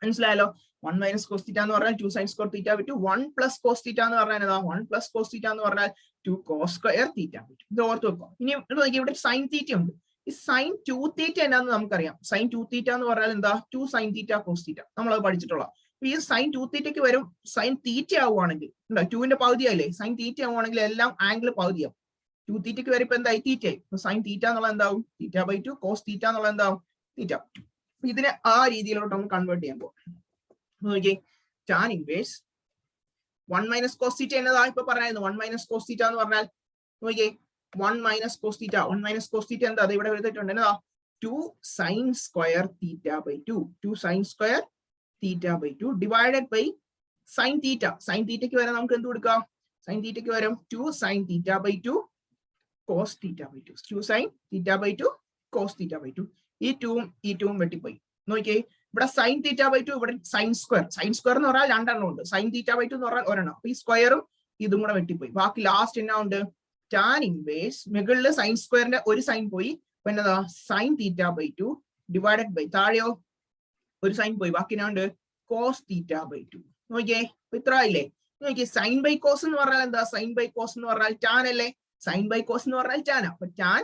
മനസ്സിലായല്ലോ? 1 - cos തീറ്റ എന്ന് പറഞ്ഞാൽ 2 sin² θ/2. 1 + cos തീറ്റ എന്ന് പറഞ്ഞാൽ ഏതാ? 1 + cos തീറ്റ എന്ന് പറഞ്ഞാൽ 2 cos² θ/2. ഇത് ഓർത്ത് വെക്കാം. ഇനി നോക്കി, ഇവിടെ sin തീറ്റ ഉണ്ട്. ഈ sin 2θ എന്നാന്ന് നമുക്കറിയാം. sin 2θ എന്ന് പറഞ്ഞാൽ എന്താ? 2 sin θ cos θ. നമ്മളത് പഠിച്ചിട്ടുള്ള. ഈ sin 2θയ്ക്ക് വരും sin തീറ്റ ആവുകയാണെങ്കിൽ, 2ന്റെ പകുതിയായില്ലേ? sin തീറ്റ ആവുകയാണെങ്കിൽ എല്ലാം ആംഗിൾ പകുതിയാവും. 2θയ്ക്ക് വരും ഇപ്പൊ എന്തായി? തീറ്റയായി. sin θ എന്നുള്ള എന്താവും? θ/2. cos θ എന്നുള്ള എന്താവും? θ/2. ഇതിനെ ആ രീതിയിലോട്ട് നമുക്ക് കൺവേർട്ട് ചെയ്യാൻ പോകും. നോക്കിയേ, tan ഇൻവേഴ്സ് 1 - cos θ എന്നതാ ഇപ്പൊ പറയായിരുന്നു. 1 - cos θ എന്ന് പറഞ്ഞാൽ നോക്കിയേ, 1 - cos θ. 1 - cos θ എന്താ? അത് ഇവിടെ എഴുതിയിട്ടുണ്ട്. എന്നതാ? 2 sin² θ/2. 2 sin² θ/2 divided by sin θ. sin θയ്ക്ക് വരെ നമുക്ക് എന്ത് കൊടുക്കാം? sin θയ്ക്ക് വരും 2 sin θ/2 cos θ/2. 2 sin θ/2 cos θ/2. ഈ 2ഉം വെട്ടിപ്പോയി. നോക്കിയേ, ഇവിടെ sin θ/2, ഇവിടെ sin² എന്ന് പറഞ്ഞാൽ 2 എണ്ണം ഉണ്ട്. sin θ/2 എന്ന് പറഞ്ഞാൽ 1 എണ്ണം. അപ്പൊ ഈ സ്ക്വയറും ഇതും കൂടെ വെട്ടിപ്പോയി. ബാക്കി ലാസ്റ്റ് എന്നാ ഉണ്ട്? ടാൻ ഇൻവേഴ്സ് മുകളിൽ സൈൻ സ്ക്വയറിന്റെ ഒരു സൈൻ പോയി, പിന്നെ sine theta by 2 divided by താഴെയോ ഒരു സൈൻ പോയി, ബാക്കി ഉണ്ട് കോസ് തീറ്റ ബൈ 2. നോക്കിയേ ഇത്ര ആയില്ലേ? നോക്കിയേ സൈൻ ബൈ കോസ് എന്ന് പറഞ്ഞാൽ എന്താ? സൈൻ ബൈ കോസ് എന്ന് പറഞ്ഞാൽ ടാൻ അല്ലേ? സൈൻ ബൈ കോസ് എന്ന് പറഞ്ഞാൽ ടാൻ. അപ്പൊ ടാൻ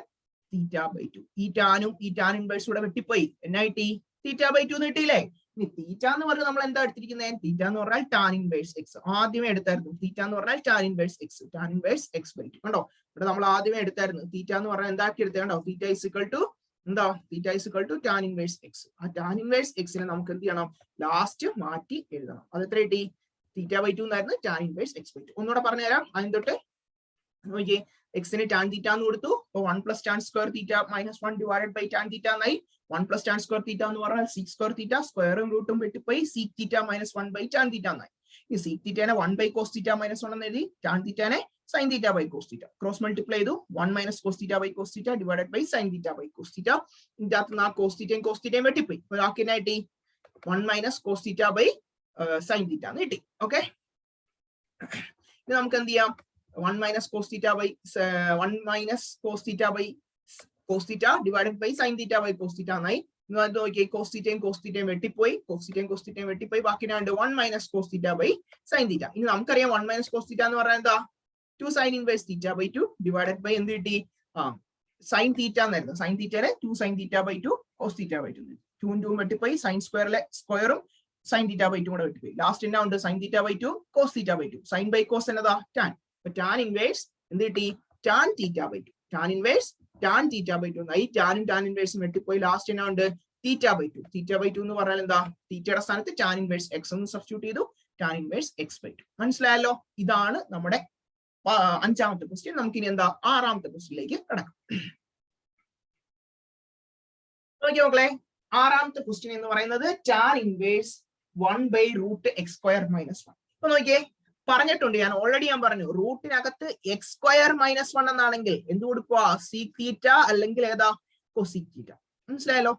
തീറ്റ ബൈ 2. ഈ ടാനും ഈ ടാൻ ഇൻവേഴ്സ് കൂടെ വെട്ടിപ്പോയി, എന്നായിട്ടി തീറ്റ ബൈ 2 കിട്ടിയില്ലേ? ഇനി തീറ്റ എന്ന് പറഞ്ഞാൽ നമ്മൾ എന്താ എടുത്തിരിക്കുന്നത്? തീറ്റ എന്ന് പറഞ്ഞാൽ ടാൻ ഇൻവേഴ്സ് എക്സ് ആദ്യമേ എടുത്തായിരുന്നു. തീറ്റ എന്ന് പറഞ്ഞാൽ tan inverse x, tan inverse x by 2 കണ്ടോ? ഇവിടെ നമ്മൾ ആദ്യമേ എടുത്തായിരുന്നു. തീറ്റ എന്ന് പറഞ്ഞാൽ എന്താക്കി എടുത്തേ കണ്ടോ? തീറ്റ ഇസ് ഇക്വൽ ടു എന്താ? Theta is equal to tan inverse x. ആ ടാൻ ഇൻവേഴ്സ് എക്സിനെ നമുക്ക് എന്ത് ചെയ്യണം? ലാസ്റ്റ് മാറ്റി എഴുതണം. അത് എത്ര കിട്ടി? തീറ്റ ബൈ 2 എന്നായിരുന്നു, ടാൻ ഇൻവേഴ്സ് എക്സ് ബൈ 2. ഒന്നുകൂടെ പറഞ്ഞുതരാം. അതിന് തൊട്ട് നോക്കിയേ, എക്സിന് ടാൻ തീറ്റ എന്ന് കൊടുത്തു. അപ്പൊ 1 plus tan square theta minus 1 divided by tan theta എന്നായി. 1 പ്ലസ് ടാൻ സ്ക്വയർ തീറ്റ എന്ന് പറഞ്ഞാൽ സീക് സ്ക്വയർ തീറ്റ, സ്ക്വയറും റൂട്ടും വെട്ടിപ്പോയി sec theta minus 1 by tan theta എന്നായി. ഈ സീക് തീറ്റനെ 1 ബൈ കോസ് തീറ്റ മൈനസ് 1 എന്ന് എഴുതി, ടാൻ തീറ്റനെ sine theta by cos theta cross multiply ചെയ്തു. 1 minus cos theta by cos theta divided by sine theta by cos theta. ഇതിന്റെ അകത്ത് ആ കോസ് തീറ്റയും വെട്ടിപ്പോയി. അപ്പൊ ആക്കിനായിട്ട് 1 minus cos theta by sine theta എന്ന് കിട്ടി. ഓക്കെ, ഇനി നമുക്ക് എന്ത് ചെയ്യാം? 1 minus cos theta by 1 minus cos theta by cos theta divided by sine theta by cos theta എന്നായി. നോക്കിയേ, കോസ് തീറ്റയും വെട്ടിപ്പോയി, കോസ് തീറ്റയും വെട്ടിപ്പോയി, ബാക്കി 1 minus cos theta by sine theta. ഇനി നമുക്കറിയാം 1 മൈനസ് കോസ് തീറ്റ എന്ന് പറഞ്ഞാൽ എന്താ? 2 sine inverse theta by 2 divided by എന്ത് കിട്ടി? സൈൻ തീറ്റ എന്നായിരുന്നു. സൈൻ തീറ്റനെ 2 sine theta by 2 cos theta by 2. 2 2 വെട്ടിപ്പോയി, സൈൻ സ്ക്വയറിലെ സ്ക്വയറും സൈൻ തീറ്റ ബൈ 2 കൂടെ വെട്ടിപ്പോയി. ലാസ്റ്റ് എന്നാ ഉണ്ട്? Sine theta by 2 cos theta by 2. Sine by cos എന്നതാ? ടാൻ. അപ്പൊ ടാൻ ഇൻവേഴ്സ് എന്ത് കിട്ടി? Tan theta by 2. Tan inverse tan theta by 2 എന്നായി. ടാനും ടാൻ ഇൻവേഴ്സും വെട്ടിപ്പോയി, ലാസ്റ്റ് എന്നാ ഉണ്ട്? തീറ്റ ബൈ 2. തീറ്റ ബൈ 2 എന്ന് പറഞ്ഞാൽ എന്താ? തീറ്റയുടെ സ്ഥാനത്ത് ടാൻ ഇൻവേഴ്സ് എക്സ് എന്ന് സബ്സ്റ്റിറ്റ്യൂട്ട് ചെയ്തു. Tan inverse x by 2. മനസ്സിലായല്ലോ? ഇതാണ് നമ്മുടെ 5ാമത്തെ ക്വസ്റ്റ്യൻ. നമുക്കിനി എന്താ? 6ാമത്തെ ക്വസ്റ്റ്യനിലേക്ക് കടക്കാം. നോക്കിയോ മക്കളെ, 6ാമത്തെ ക്വസ്റ്റ്യൻ എന്ന് പറയുന്നത് tan inverse 1 by root x square minus 1. അപ്പൊ നോക്കിയേ, പറഞ്ഞിട്ടുണ്ട്, ഞാൻ ഓൾറെഡി പറഞ്ഞു, റൂട്ടിനകത്ത് എക്സ് സ്ക്വയർ മൈനസ് 1 എന്നാണെങ്കിൽ എന്ത് കൊടുക്കുക? സീക് തീറ്റ അല്ലെങ്കിൽ ഏതാ? Cosec theta. മനസ്സിലായല്ലോ?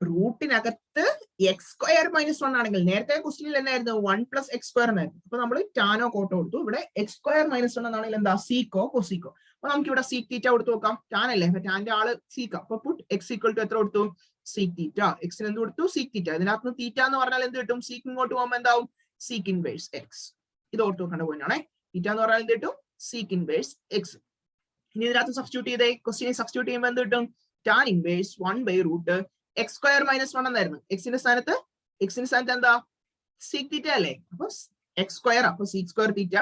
റൂട്ടിനകത്ത് എക്സ് സ്ക്വയർ മൈനസ് 1 ആണെങ്കിൽ, നേരത്തെ ക്വസ്റ്റ്യനിൽ എന്നായിരുന്നു? 1 പ്ലസ് എക്സ് സ്ക്വയർ എന്നായിരുന്നു. അപ്പൊ നമ്മൾ ടാനോ കോട്ടോ കൊടുത്തു. ഇവിടെ എക്സ് സ്ക്വയർ മൈനസ് 1 എന്നാണെങ്കിൽ എന്താ? സീക്കോ കൊസീക്കോ. അപ്പൊ നമുക്ക് ഇവിടെ സീക് തീറ്റ കൊടുത്തു നോക്കാം. ടാൻ അല്ലേ? അപ്പൊ ടാന്റെ ആള് സീക്ക. അപ്പൊ പുട്ട് എക്സ് ഈക്വൽ ടു എത്ര കൊടുത്തു? Sec theta. എക്സിന് എന്ത് കൊടുത്തു? Sec theta. ഇതിനകത്ത് തീറ്റ എന്ന് പറഞ്ഞാൽ എന്ത് കിട്ടും? സീക്ക് ഇങ്ങോട്ട് പോകുമ്പോൾ എന്താവും? Sec inverse x. ഇത് ഓർത്ത് വെക്കേണ്ട പോയിന്റ് ആണേ. തീറ്റ എന്ന് പറഞ്ഞാൽ എന്ത് കിട്ടും? Sec inverse x. ഇനി ഇതിനകത്ത് സബ്സ്റ്റിറ്റ്യൂട്ട് ചെയ്തേ. ക്വസ്റ്റ്യൻ സബ്സ്റ്റിറ്റ്യൂട്ട് ചെയ്യുമ്പോൾ എന്ത് കിട്ടും? Tan inverse 1 by root x square minus 1 എന്നായിരുന്നു. എക്സിന്റെ സ്ഥാനത്ത് എന്താ? സീക് തീറ്റ അല്ലേ? അപ്പൊ എക്സ് സ്ക്വയർ, അപ്പൊ sec square theta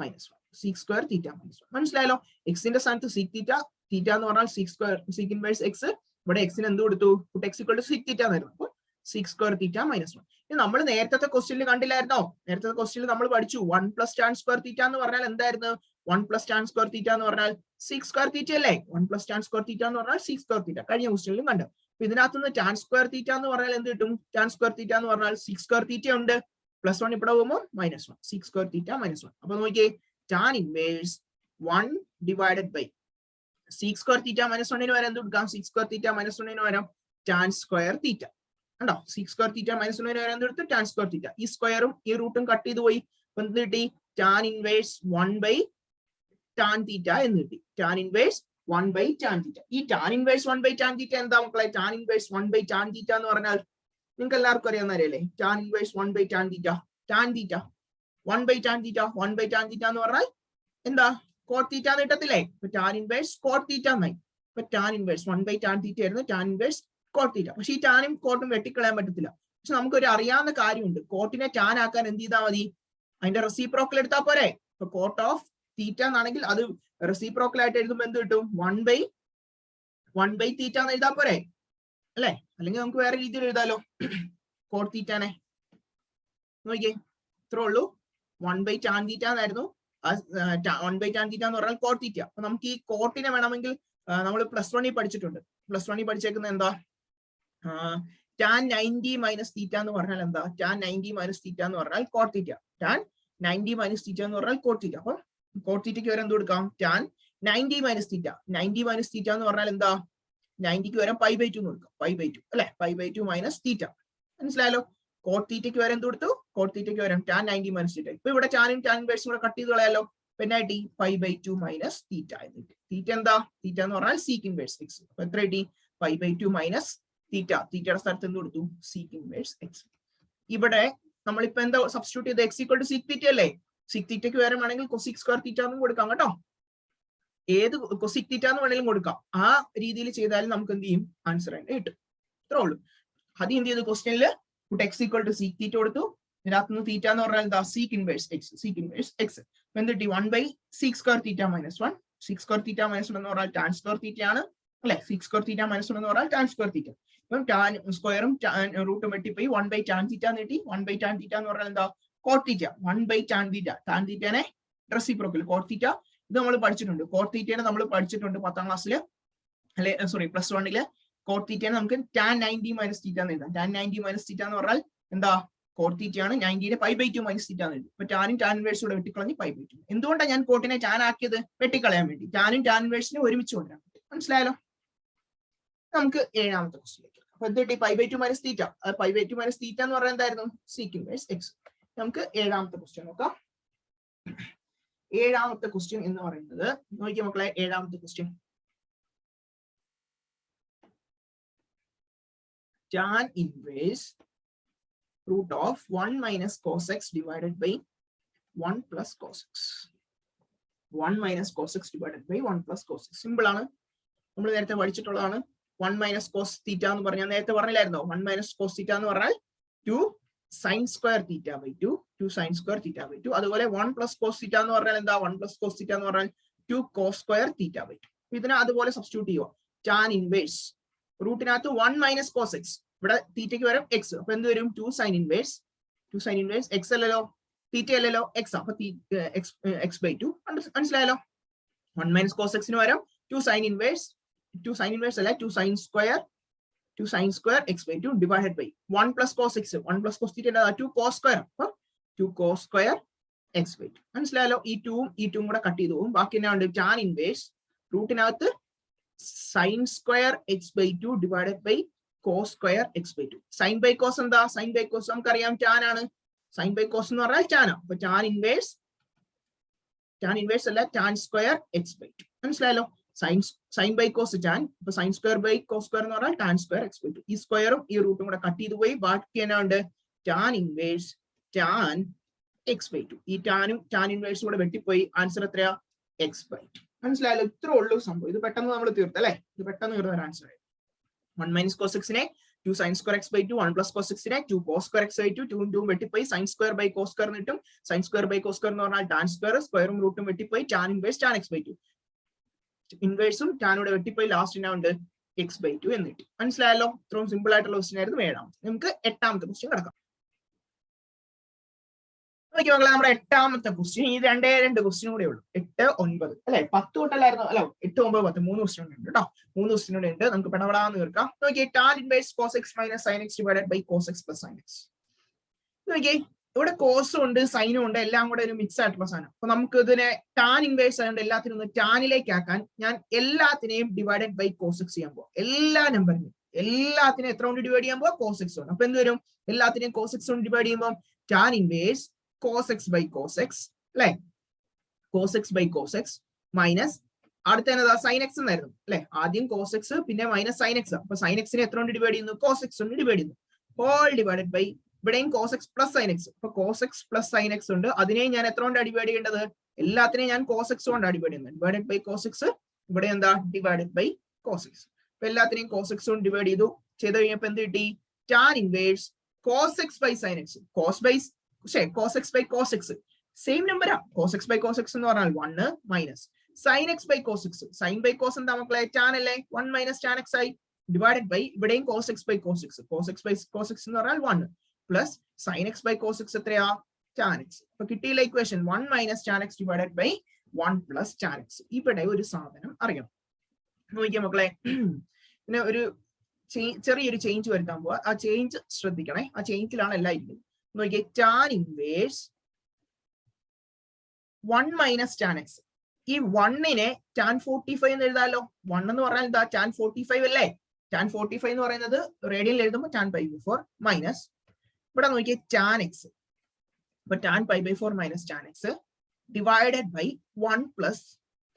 minus 1. Sec square theta minus 1. മനസ്സിലായല്ലോ? എക്സിന്റെ സ്ഥാനത്ത് സീക് തീറ്റ, തീറ്റ എന്ന് പറഞ്ഞാൽ sec square, sec inverse x. ഇവിടെ എക്സിന് എന്ത് കൊടുത്തു? X equal to sec theta എന്നായിരുന്നു. അപ്പൊ സീക് സ്ക്വയർ തീറ്റ മൈനസ് 1. ഇത് നമ്മൾ നേരത്തെ ക്വസ്റ്റ്യനിൽ കണ്ടില്ലായിരുന്നോ? നേരത്തെ ക്വസ്റ്റ്യനിൽ നമ്മൾ പഠിച്ചു 1 പ്ലസ് ടാൻ സ്ക്വയർ തീറ്റ എന്ന് പറഞ്ഞാൽ എന്തായിരുന്നു? 1 പ്ലസ് ടാൻ സ്ക്വയർ തീറ്റ എന്ന് പറഞ്ഞാൽ സീക് സ്ക്വയർ തീറ്റ അല്ലേ? 1 പ്ലസ് ടാൻ സ്ക്വയർ തീറ്റ എന്ന് പറഞ്ഞാൽ സീക് സ്ക്വയർ തീറ്റ. കഴിഞ്ഞ ക്വസ്റ്റ്യനിലും കണ്ടു. അപ്പൊ ഇതിനകത്തുനിന്ന് ടാൻ സ്ക്വയർ തീറ്റ എന്ന് പറഞ്ഞാൽ എന്ത് കിട്ടും? ടാൻ സ്ക്വയർ തീറ്റ എന്ന് പറഞ്ഞാൽ സീക് സ്ക്വയർ തീറ്റ ഉണ്ട്, പ്ലസ് 1 ഇവിടെ പോകുമ്പോൾ minus 1. Sec square theta minus 1. അപ്പൊ നോക്കിയേ, tan inverse 1 divided by sec square theta minus 1 വരെ എന്ത് കൊടുക്കാം? സീക് സ്ക്വയർ തീറ്റ മൈനസ് 1 വരാം ടാൻ സ്ക്വയർ തീറ്റ. കണ്ടോ? സീക് സ്ക്വയർ തീറ്റ മൈനസ് 1 വരെ എന്ത് എടുത്ത്? ടാൻ സ്ക്വയർ തീറ്റ. ഈ സ്ക്വയറും ഈ റൂട്ടും കട്ട് ചെയ്ത് പോയി. അപ്പൊ എന്ത് കിട്ടി? Tan inverse 1 by tan theta എന്ന് കിട്ടി. Tan inverse 1 by tan theta. ഈ tan inverse 1 by tan theta എന്താ മക്കളെ? Tan inverse 1 by tan theta എന്ന് പറഞ്ഞാൽ നിങ്ങൾക്ക് എല്ലാവർക്കും അറിയാവുന്ന അറിയല്ലേ? Tan inverse 1 by tan theta. Tan theta 1 by tan theta. 1 by tan theta എന്ന് പറഞ്ഞാൽ എന്താ? കോട്ട് തീറ്റ എന്ന് കിട്ടത്തില്ലേ? അപ്പൊ ടാൻ ഇൻവേഴ്സ് കോട്ട് തീറ്റ എന്നായി. അപ്പൊ tan inverse 1 by tan theta ആയിരുന്നു ടാൻ ഇൻവേഴ്സ് കോട്ട് തീറ്റ. പക്ഷെ ഈ ടാനും കോട്ടും വെട്ടിക്കളയാൻ പറ്റത്തില്ല. പക്ഷെ നമുക്കൊരു അറിയാവുന്ന കാര്യമുണ്ട്. കോട്ടിനെ ടാൻ ആക്കാൻ എന്ത് ചെയ്താൽ മതി? അതിന്റെ റെസിപ്രോക്കൽ എടുത്താൽ പോരെ? ഇപ്പൊ കോട്ട് ഓഫ് തീറ്റ എന്നാണെങ്കിൽ അത് റെസിപ്രോക്കൽ ആയിട്ട് എഴുതുമ്പോൾ എന്ത് കിട്ടും? 1 ബൈ തീറ്റ എന്ന് എഴുതാൻ പോരെ അല്ലെ? അല്ലെങ്കിൽ നമുക്ക് വേറെ രീതിയിൽ എഴുതാലോ കോട്ട് തീറ്റാനെ. നോക്കിയേ, ഇത്രേ ഉള്ളൂ. 1 ബൈ ടാൻ തീറ്റ എന്നായിരുന്നു. 1 ബൈ ടാൻ തീറ്റ എന്ന് പറഞ്ഞാൽ കോട്ട് തീറ്റ. അപ്പൊ നമുക്ക് ഈ കോട്ടിനെ വേണമെങ്കിൽ നമ്മൾ പ്ലസ് 1 പഠിച്ചിട്ടുണ്ട്. പ്ലസ് 1 പഠിച്ചേക്കുന്നത് എന്താ? ടാൻ 90 മൈനസ് തീറ്റ എന്ന് പറഞ്ഞാൽ എന്താ? ടാൻ 90 മൈനസ് തീറ്റ എന്ന് പറഞ്ഞാൽ കോട്ട് തീറ്റ. ടാൻ 90 മൈനസ് തീറ്റ എന്ന് പറഞ്ഞാൽ കോട്ട് തീറ്റ. അപ്പൊ കോട്ട് തീറ്റയ്ക്ക് വരെ എന്ത് കൊടുക്കാം? Tan 90 minus theta. 90 minus theta എന്ന് പറഞ്ഞാൽ എന്താ? 90ക്ക് വരെ പൈ ബൈ 2 എന്ന് കൊടുക്കാം. പൈ ബൈ 2 അല്ലെ? Pi by 2 minus theta. മനസ്സിലായല്ലോ? കോട്ട് തീറ്റയ്ക്ക് വരെ എന്ത് കൊടുത്തു? കോട്ട് തീറ്റയ്ക്ക് വരെ ടാൻ 90 മൈനസ് തീറ്റ. ഇപ്പൊ ഇവിടെ ടാനും ടാൻ ഇൻവേഴ്സും കൂടെ കട്ട് ചെയ്ത് കളയാലോ. പിന്നെ ടി പൈ ബൈ 2 മൈനസ് തീറ്റ എന്ന് കിട്ടി. തീറ്റ എന്താ? തീറ്റ എന്ന് പറഞ്ഞാൽ സീക്ക് ഇൻവേഴ്സ് എക്സ്. അപ്പൊ എത്ര കിട്ടി? Pi by 2 minus theta. തീറ്റയുടെ സ്ഥലത്ത് എന്ത് കൊടുത്തു? Sec inverse x. ഇവിടെ നമ്മളിപ്പോ എന്താ സബ്സ്റ്റിറ്റ്യൂട്ട് ചെയ്ത്? X equal to sec theta അല്ലേ? സീക്ക് തീറ്റയ്ക്ക് വേറെ വേണമെങ്കിൽ കൊസിക് സ്ക്വയർ തീറ്റ എന്നും കൊടുക്കാം കേട്ടോ. ഏത് കൊസിക് തീറ്റ എന്ന് വേണമെങ്കിലും കൊടുക്കാം. ആ രീതിയിൽ ചെയ്താലും നമുക്ക് എന്ത് ചെയ്യും? ആൻസർ തന്നെ കിട്ടും. ഇത്രേ ഉള്ളൂ. അത് എന്ത് ചെയ്തു? ക്വസ്റ്റ്യനിൽ x equal to sec theta കൊടുത്തു. ഇതിനകത്ത് തീറ്റ എന്ന് പറഞ്ഞാൽ എന്താ? Sec inverse x. Sec inverse x എന്ത് കിട്ടി? 1 by sec square theta minus 1. Sec square theta minus 1 എന്ന് പറഞ്ഞാൽ ടാൻ സ്ക്വയർ തീറ്റ ആണ് അല്ലെ? സീക്ക് സ്ക്വയർ തീറ്റ മൈനസ് 1 എന്ന് പറഞ്ഞാൽ ടാൻ സ്ക്വയർ തീറ്റ. ഇപ്പം ടാൻ സ്ക്വയറും റൂട്ടും വെട്ടിപ്പോയി 1 ബൈ ടാൻ തീറ്റ നീട്ടി. 1 ബൈ ടാൻ തീറ്റ എന്ന് പറഞ്ഞാൽ എന്താ? Cot theta. 1 by tan theta. Tan തീറ്റനെ റെസിപ്രോക്കൽ കോട്ട് തീറ്റ. ഇത് നമ്മൾ പഠിച്ചിട്ടുണ്ട്. കോട്ട് തീറ്റനെ നമ്മൾ പഠിച്ചിട്ടുണ്ട് 10ാം ക്ലാസ്സിൽ അല്ലെ? സോറി പ്ലസ് 1 കോട്ട് തീറ്റനെ നമുക്ക് ടാൻ 90 മൈനസ് തീറ്റ എന്ന് എഴുതാം. ടാൻ 90 മൈനസ് തീറ്റ എന്ന് പറഞ്ഞാൽ എന്താ? കോട്ട് തീറ്റ ആണ്. 90നെ പൈ ബൈ 2 മൈനസ് തീറ്റ എന്ന് എഴുതും. ഇപ്പൊ ടാനും ടാൻ ഇൻവേഴ്സും കൂടെ വെട്ടിക്കളഞ്ഞ് പൈ ബൈ 2. എന്തുകൊണ്ടാണ് ഞാൻ കോട്ടിനെ ടാൻ ആക്കിയത്? വെട്ടിക്കളയാൻ വേണ്ടി. ടാനും ടാൻ ഇൻവേഴ്സിനെ ഒരുമിച്ച് കൊണ്ടുവരാൻ വേണ്ടി. മനസ്സിലായാലോ? നമുക്ക് 7ാമത്തെ ക്വസ്റ്റ്യൻ. അപ്പൊ എന്ത് കിട്ടി? Pi by 2 minus theta. Pi by 2 minus theta എന്ന് പറയുന്നത് എന്തായിരുന്നു? Sec inverse x. നമുക്ക് 7ാമത്തെ ക്വസ്റ്റ്യൻ നോക്കാം. 7ാമത്തെ ക്വസ്റ്റ്യൻ എന്ന് പറയുന്നത് നോക്കിയ മക്കളെ, 7ാമത്തെ question tan inverse root of 1 minus cos x divided by 1 plus cos x. 1 minus cos x divided by 1 plus cos x. Simple ആണ്. നമ്മൾ നേരത്തെ പഠിച്ചിട്ടുള്ളതാണ്. 1 minus cos theta എന്ന് പറഞ്ഞാൽ നേരത്തെ പറഞ്ഞില്ലായിരുന്നോ? 1 minus cos theta എന്ന് പറഞ്ഞാൽ 2 sin square theta by 2. 2 sin square theta by 2. അതുപോലെ 1 plus cos theta എന്ന് പറഞ്ഞാൽ എന്താ? 1 plus cos theta എന്ന് പറഞ്ഞാൽ 2 cos square theta by 2. ഇതിനെ അതുപോലെ സബ്സ്റ്റിറ്റ്യൂട്ട് ചെയ്യുക. tan inverse റൂട്ടിനകത്ത് 1 minus cos x. ഇവിടെ തീറ്റയ്ക്ക് വരും എക്സ്. അപ്പൊ എന്ത് വരും? 2 sin inverse. 2 sin inverse X അല്ലല്ലോ, തീറ്റ അല്ലല്ലോ, എക്സ്. അപ്പൊ എക്സ് ബൈ 2. മനസ്സിലായല്ലോ? 1 minus cos x ന് പകരം 2 sin inverse. 2 sin inverse അല്ല, 2 sin square x by 2 divided by 1 plus cos x. 1 plus cos theta 2 cos square. അപ്പൊ 2 cos square x by 2. മനസ്സിലായല്ലോ? ഈ 2 കൂടെ കട്ട് ചെയ്ത് പോകും. ബാക്കി എന്നാ ഉണ്ട്? tan inverse റൂട്ടിനകത്ത് sin square x by 2 divided by cos square x by 2. sin by cos എന്താ? sin by cos നമുക്കറിയാം tan ആണ്. sin by cos എന്ന് പറഞ്ഞാൽ tan ആണ്. അപ്പൊ tan inverse അല്ല, tan square x by 2. മനസ്സിലായല്ലോ? sin by cos tan. അപ്പൊ sin square by cos square എന്ന് പറഞ്ഞാൽ tan square x by 2. ഈ സ്ക്വയറും ഈ റൂട്ടും കൂടെ കട്ട് ചെയ്ത് പോയി. ബാക്കി എന്നാ ഉണ്ട്? tan inverse tan x by 2. ഈ ടാനും tan inverse കൂടെ വെട്ടിപ്പോയി. ആൻസർ എത്രയാ? x by 2. മനസ്സിലായല്ലോ? ഇത്ര ഉള്ളൂ സംഭവം. ഇത് പെട്ടെന്ന് നമ്മൾ തീർത്ത് അല്ലെ? ഇത് പെട്ടെന്ന് തീർന്ന ആൻസർ ആയി. 1 minus cos x നെ 2 sin square x by 2. 1 plus cos x നെ 2 cos square x by 2. 2 2 വെട്ടിപ്പോയി. sin square by cos square കിട്ടും. sin square by cos square എന്ന് പറഞ്ഞാൽ tan square. സ്ക്വയറും റൂട്ടും വെട്ടിപ്പോയി. tan inverse tan x by 2. ഇൻവേഴ്സും ടാനോടെ വെട്ടിപ്പോയി. ലാസ്റ്റ് എന്നാ ഉണ്ട്? x by 2 എന്ന് കിട്ടി. മനസ്സിലായല്ലോ? ഇത്രയും സിമ്പിൾ ആയിട്ടുള്ള ക്വസ്റ്റ്യൻ ആയിരുന്നു 7ാമത്തെ. നമുക്ക് 8ാമത്തെ ക്വസ്റ്റ്യൻ കിടക്കാം. നോക്കി മക്കളെ, നമ്മുടെ 8ാമത്തെ ക്വസ്റ്റ്യൻ. ഈ 2 ക്വസ്റ്റ്യൻ കൂടെ ഉള്ളൂ. 8, 9 അല്ലെ? 10 തൊട്ടല്ലായിരുന്നു? അല്ല, 8, 9, 10 3 ക്വസ്റ്റ്യൻ ഉണ്ട് കേട്ടോ. 3 ക്വസ്റ്റ്യൻ കൂടെ ഉണ്ട്. നമുക്ക് പെടപെടാന്ന് തീർക്കാം. നോക്കിയേ, tan inverse cos x minus sin x divided by cos x plus sin x. നോക്കിയേ, ഇവിടെ കോസും ഉണ്ട് സൈനും ഉണ്ട്, എല്ലാം കൂടെ ഒരു മിക്സ് ആയിട്ടുള്ള സാധനം. അപ്പൊ നമുക്ക് ഇതിനെ tan inverse ആയതുകൊണ്ട് എല്ലാത്തിനും ഒന്ന് ടാനിലേക്ക് ആക്കാൻ ഞാൻ എല്ലാത്തിനെയും ഡിവൈഡഡ് ബൈ cos x ചെയ്യാൻ പോവാം. എല്ലാ നമ്പറിനും എല്ലാത്തിനും എത്ര കൊണ്ട് ഡിവൈഡ് ചെയ്യാൻ പോവാം? cos x കൊണ്ട്. അപ്പൊ എന്ത് വരും? എല്ലാത്തിനെയും cos x കൊണ്ട് ഡിവൈഡ് ചെയ്യുമ്പോൾ tan inverse cos x by cos x അല്ലെ? cos x by cos x minus അടുത്ത എന്നതാ? sin x എന്നായിരുന്നു അല്ലെ? ആദ്യം cos x പിന്നെ മൈനസ് sin x. അപ്പൊ sin x നെ എത്ര കൊണ്ട് ഡിവൈഡ് ചെയ്യുന്നു? cos x കൊണ്ട് ഡിവൈഡ് ചെയ്യുന്നു. ഹോൾ ഡിവൈഡഡ് ബൈ ഇവിടെയും cos x plus sin x. അപ്പൊ cos x plus sin x ഉണ്ട്. അതിനെയും ഞാൻ എത്ര കൊണ്ട് ഡിവൈഡ് ചെയ്യേണ്ടത്? എല്ലാത്തിനെയും ഞാൻ cos x കൊണ്ട് ഡിവൈഡ് ചെയ്യുന്നത്. Divided by cos x. ഇവിടെ എന്താ? Divided by cos x. അപ്പൊ എല്ലാത്തിനെയും cos x കൊണ്ട് ഡിവൈഡ് ചെയ്ത് കഴിഞ്ഞപ്പോ എന്ത് കിട്ടി? tan inverse cos x by sin x. cos x by cos x same നമ്പറാ. cos x by cos x എന്ന് പറഞ്ഞാൽ 1 minus sin x by cos x. sin by cos എന്താ മക്കളെ? tan അല്ലേ? 1 മൈനസ് tan x ആയി. ഡിവൈഡഡ് ബൈ ഇവിടെയും cos x by cos x. cos x by cos x എന്ന് പറഞ്ഞാൽ 1 plus sin x by cos x എത്രയാ? tan x. അപ്പൊ കിട്ടിയില്ല equation. 1 minus tan x divided by 1 plus tan x. ഇവിടെ ഒരു സാധനം അറിയണം. നോക്കിയാ മക്കളെ, പിന്നെ ഒരു ചെറിയൊരു ചേഞ്ച് വരുത്താൻ പോവാ. ആ ചേഞ്ച് ശ്രദ്ധിക്കണേ. ആ ചേഞ്ചിലാണ് എല്ലാം ഇരിക്കുന്നത്. നോക്കിയേ, tan inverse 1 minus tan x. ഈ 1നെ tan 45 എന്ന് എഴുതാലോ. 1 എന്ന് പറഞ്ഞാൽ എന്താ? tan 45 അല്ലേ? tan 45 എന്ന് പറയുന്നത് റേഡിയനിൽ എഴുതുമ്പോൾ tan pi/4 മൈനസ് ഇവിടെ നോക്കിയേ tan x. അപ്പൊ tan pi/4 minus tan x divided by 1 plus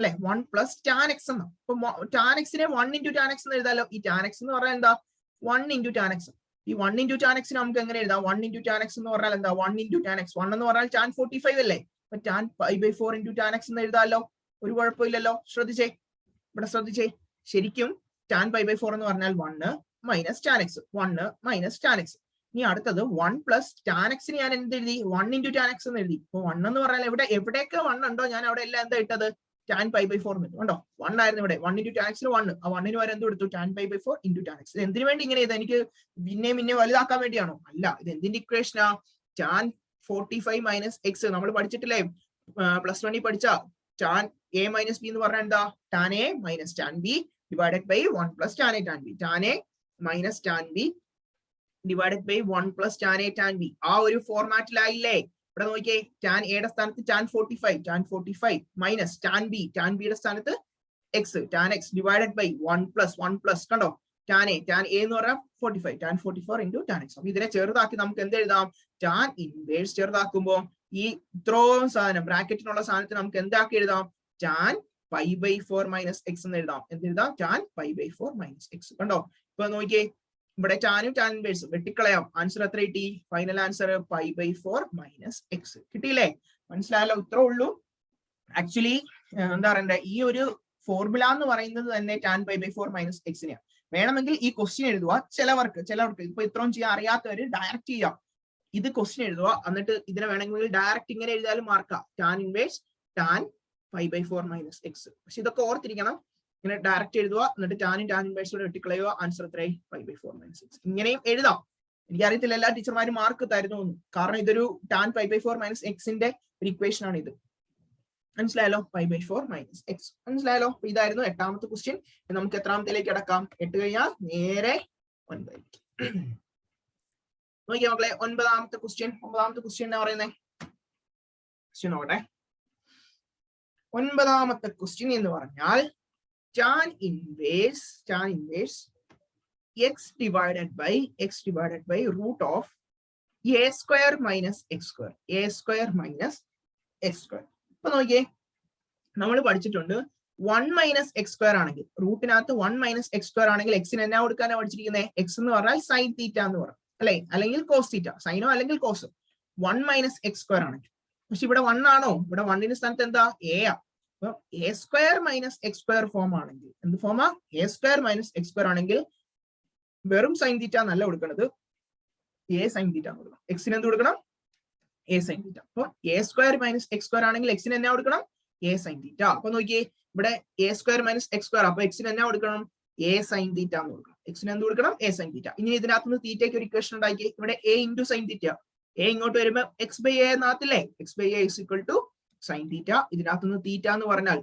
അല്ലെ 1 പ്ലസ് ടാൻ എക്സ് എന്നാ. അപ്പൊ ടാൻ എക്സിനെ 1 ഇൻറ്റു ടാൻ എക്സ് എന്ന് എഴുതാലോ. ഈ ടാൻ എക്സ് എന്ന് പറഞ്ഞാൽ എന്താ 1 ഇൻറ്റു ടാൻ എക്സ്. ഈ 1 ഇൻറ്റു ടാൻ എക്സിന് നമുക്ക് എങ്ങനെ എഴുതാം? 1 ഇൻറ്റു ടാൻ എക്സ് എന്ന് പറഞ്ഞാൽ എന്താ 1 ഇൻറ്റു ടാൻ എക്സ്. 1 എന്ന് പറഞ്ഞാൽ ടാൻ 45 അല്ലേ. അപ്പൊ tan pi by 4 into tan x എന്ന് എഴുതാമല്ലോ. ഒരു കുഴപ്പമില്ലല്ലോ. ശ്രദ്ധിച്ചേ, ഇവിടെ ശ്രദ്ധിച്ചേ. ശരിക്കും ടാൻ പൈ ബൈ 4 എന്ന് പറഞ്ഞാൽ 1 minus tan X, 1 minus tan X. ഇനി അടുത്തത് 1 പ്ലസ് ടാൻ എക്സിന് ഞാൻ എന്ത് എഴുതി? 1 ഇൻറ്റു ടാൻ എക്സ് എന്ന് എഴുതി. അപ്പൊ 1 എന്ന് പറഞ്ഞാൽ എവിടെയൊക്കെ 1 ഉണ്ടോ ഞാൻ അവിടെ എല്ലാം എന്താ ഇട്ടത്? ടാൻ പൈ ബൈ 4 എന്ന് ഉണ്ടോ. 1 ആയിരുന്നു ഇവിടെ. 1 ഇൻറ്റു ടാൻ എക്സിന് 1. ആ 1 വരെ എന്ത് കൊടുത്തു? Tan pi by 4 into tan x. എന്തിനു വേണ്ടി ഇങ്ങനെ ചെയ്താൽ? എനിക്ക് പിന്നെ വലുതാക്കാൻ വേണ്ടിയാണോ? അല്ല, ഇത് എന്തിന്റെ ഇക്വേഷനാ? Tan 45 minus X. നമ്മൾ പഠിച്ചിട്ടില്ലേ പ്ലസ് 1 പഠിച്ച ടാൻ എ മൈനസ് ബി എന്ന് പറഞ്ഞാൽ എന്താ? Tan A minus tan B divided by 1 plus tan A tan B. Tan A minus tan B divided by 1 plus tan A tan B. ആ ഒരു ഫോർമാറ്റിലായില്ലേ? ഇവിടെ നോക്കിയേ, ടാൻ എയുടെ സ്ഥാനത്ത് ടാൻ 45 മൈനസ് ടാൻ ബിയുടെ സ്ഥാനത്ത് x, tan x divided by 1 plus കണ്ടോ ടാൻ എ എന്ന് പറഞ്ഞാൽ 45, ടാൻ 44 ഇൻറ്റു ടാൻ എക്സ്. അപ്പൊ ഇതിനെ ചെറുതാക്കി നമുക്ക് എന്ത് എഴുതാം? ടാൻ ഇൻവേഴ്സ് ചെറുതാക്കുമ്പോൾ ഈ ഇത്രയും സാധനം ബ്രാക്കറ്റിനുള്ള സാധനത്തിന് നമുക്ക് എന്താക്കി എഴുതാം? Tan pi by 4 minus x എന്ന് എഴുതാം. എന്തെഴുതാം? Tan pi by 4 minus x. കണ്ടോ? ഇപ്പൊ നോക്കിയേ, ഇവിടെ ടാനും ടാൻ ഇൻവേഴ്സും വെട്ടിക്കളയാം. ആൻസർ എത്ര കിട്ടി? Final answer pi by 4 minus x കിട്ടിയില്ലേ? മനസ്സിലായല്ലോ? ഇത്രേ ഉള്ളൂ. ആക്ച്വലി എന്താ പറയണ്ടേ, ഈ ഒരു ഫോർമുല എന്ന് പറയുന്നത് തന്നെ ടാൻ പൈ ബൈ 4 മൈനസ് എക്സിനെയാണ്. വേണമെങ്കിൽ ഈ ക്വസ്റ്റ്യൻ എഴുതുക. ചിലവർക്ക് ഇപ്പൊ ഇത്രയും ചെയ്യാൻ അറിയാത്തവര് ഡയറക്റ്റ് ചെയ്യാം. ഇത് ക്വസ്റ്റ്യൻ എഴുതുക, എന്നിട്ട് ഇതിനെ വേണമെങ്കിൽ ഡയറക്റ്റ് ഇങ്ങനെ എഴുതിയാലും മാർക്കാം. Tan inverse tan pi by 4 minus x. പക്ഷെ ഇതൊക്കെ ഓർത്തിരിക്കണം. ഇങ്ങനെ ഡയറക്റ്റ് എഴുതുക, എന്നിട്ട് ടാൻ ഇൻവേഴ്സോടെ വെട്ടിക്കളയുക. ആൻസർ എത്രയായി? Pi by 4 minus x. ഇങ്ങനെയും എഴുതാം. എനിക്കറിയത്തില്ല എല്ലാ ടീച്ചർമാരും മാർക്ക് തരുന്നു, കാരണം ഇതൊരു ടാൻ പൈ ബൈ 4 മൈനസ് എക്സിന്റെ ഒരു ഇക്വേഷൻ ആണ് ഇത്. മനസ്സിലായല്ലോ? Pi by 4 minus x. മനസ്സിലായല്ലോ? ഇതായിരുന്നു 8ാമത്തെ ക്വസ്റ്റ്യൻ. നമുക്ക് എത്രാമത്തിലേക്ക് കിടക്കാം? 8 കഴിഞ്ഞാൽ നേരെ 9. നോക്കിയാ മക്കളെ, 9ാമത്തെ ക്വസ്റ്റ്യൻ. 9ാമത്തെ ക്വസ്റ്റ്യൻ എന്താ പറയുന്നത്? ക്വസ്റ്റ്യൻ നോക്കട്ടെ. 9ാമത്തെ ക്വസ്റ്റ്യൻ എന്ന് പറഞ്ഞാൽ tan inverse x divided by root of a square minus x square. അപ്പൊ നോക്കിയേ, നമ്മൾ പഠിച്ചിട്ടുണ്ട് 1 മൈനസ് എക്സ് സ്ക്വയർ ആണെങ്കിൽ, റൂട്ടിനകത്ത് 1 മൈനസ് എക്സ് സ്ക്വയർ ആണെങ്കിൽ എക്സിന് എന്നാ കൊടുക്കാനാണ് പഠിച്ചിരിക്കുന്നത്? എക്സ് എന്ന് പറഞ്ഞാൽ സൈൻ തീറ്റ എന്ന് പറയും അല്ലെ, അല്ലെങ്കിൽ കോസ് തീറ്റ. സൈനോ അല്ലെങ്കിൽ കോസോ. 1 മൈനസ് എക്സ് സ്ക്വയർ ആണെങ്കിൽ, പക്ഷെ ഇവിടെ 1 ആണോ? ഇവിടെ 1ന്റെ സ്ഥാനത്ത് എന്താ? എ ആ. അപ്പൊ a square minus x square form ആണെങ്കിൽ എന്ത് ഫോമാ? A square minus x square ആണെങ്കിൽ വെറും സൈൻ തീറ്റ എന്നല്ല കൊടുക്കുന്നത്, എ സൈൻ തീറ്റ എന്ന് കൊടുക്കണം. എക്സിന് എന്ത് കൊടുക്കണം? A sine theta. അപ്പൊ a square minus x square ആണെങ്കിൽ എക്സിന് എന്നാ കൊടുക്കണം? A sine theta. അപ്പൊ നോക്കിയേ, ഇവിടെ a square minus x square, അപ്പൊ എക്സിന് എന്നാ കൊടുക്കണം? എ സൈൻ തീറ്റ എന്ന് കൊടുക്കണം. എക്സിന് എന്ത് കൊടുക്കണം? A sine theta. ഇനി ഇതിനകത്തുനിന്ന് തീറ്റയ്ക്ക് ഒരു ഇക്വേഷൻ ഉണ്ടാക്കി, ഇവിടെ a into sine theta. A ഇങ്ങോട്ട് വരുമ്പോ എക്സ് ബൈ എ എന്നാകത്തില്ലേ? X by A is equal to sine theta. ഇതിനകത്തുനിന്ന് തീറ്റ എന്ന് പറഞ്ഞാൽ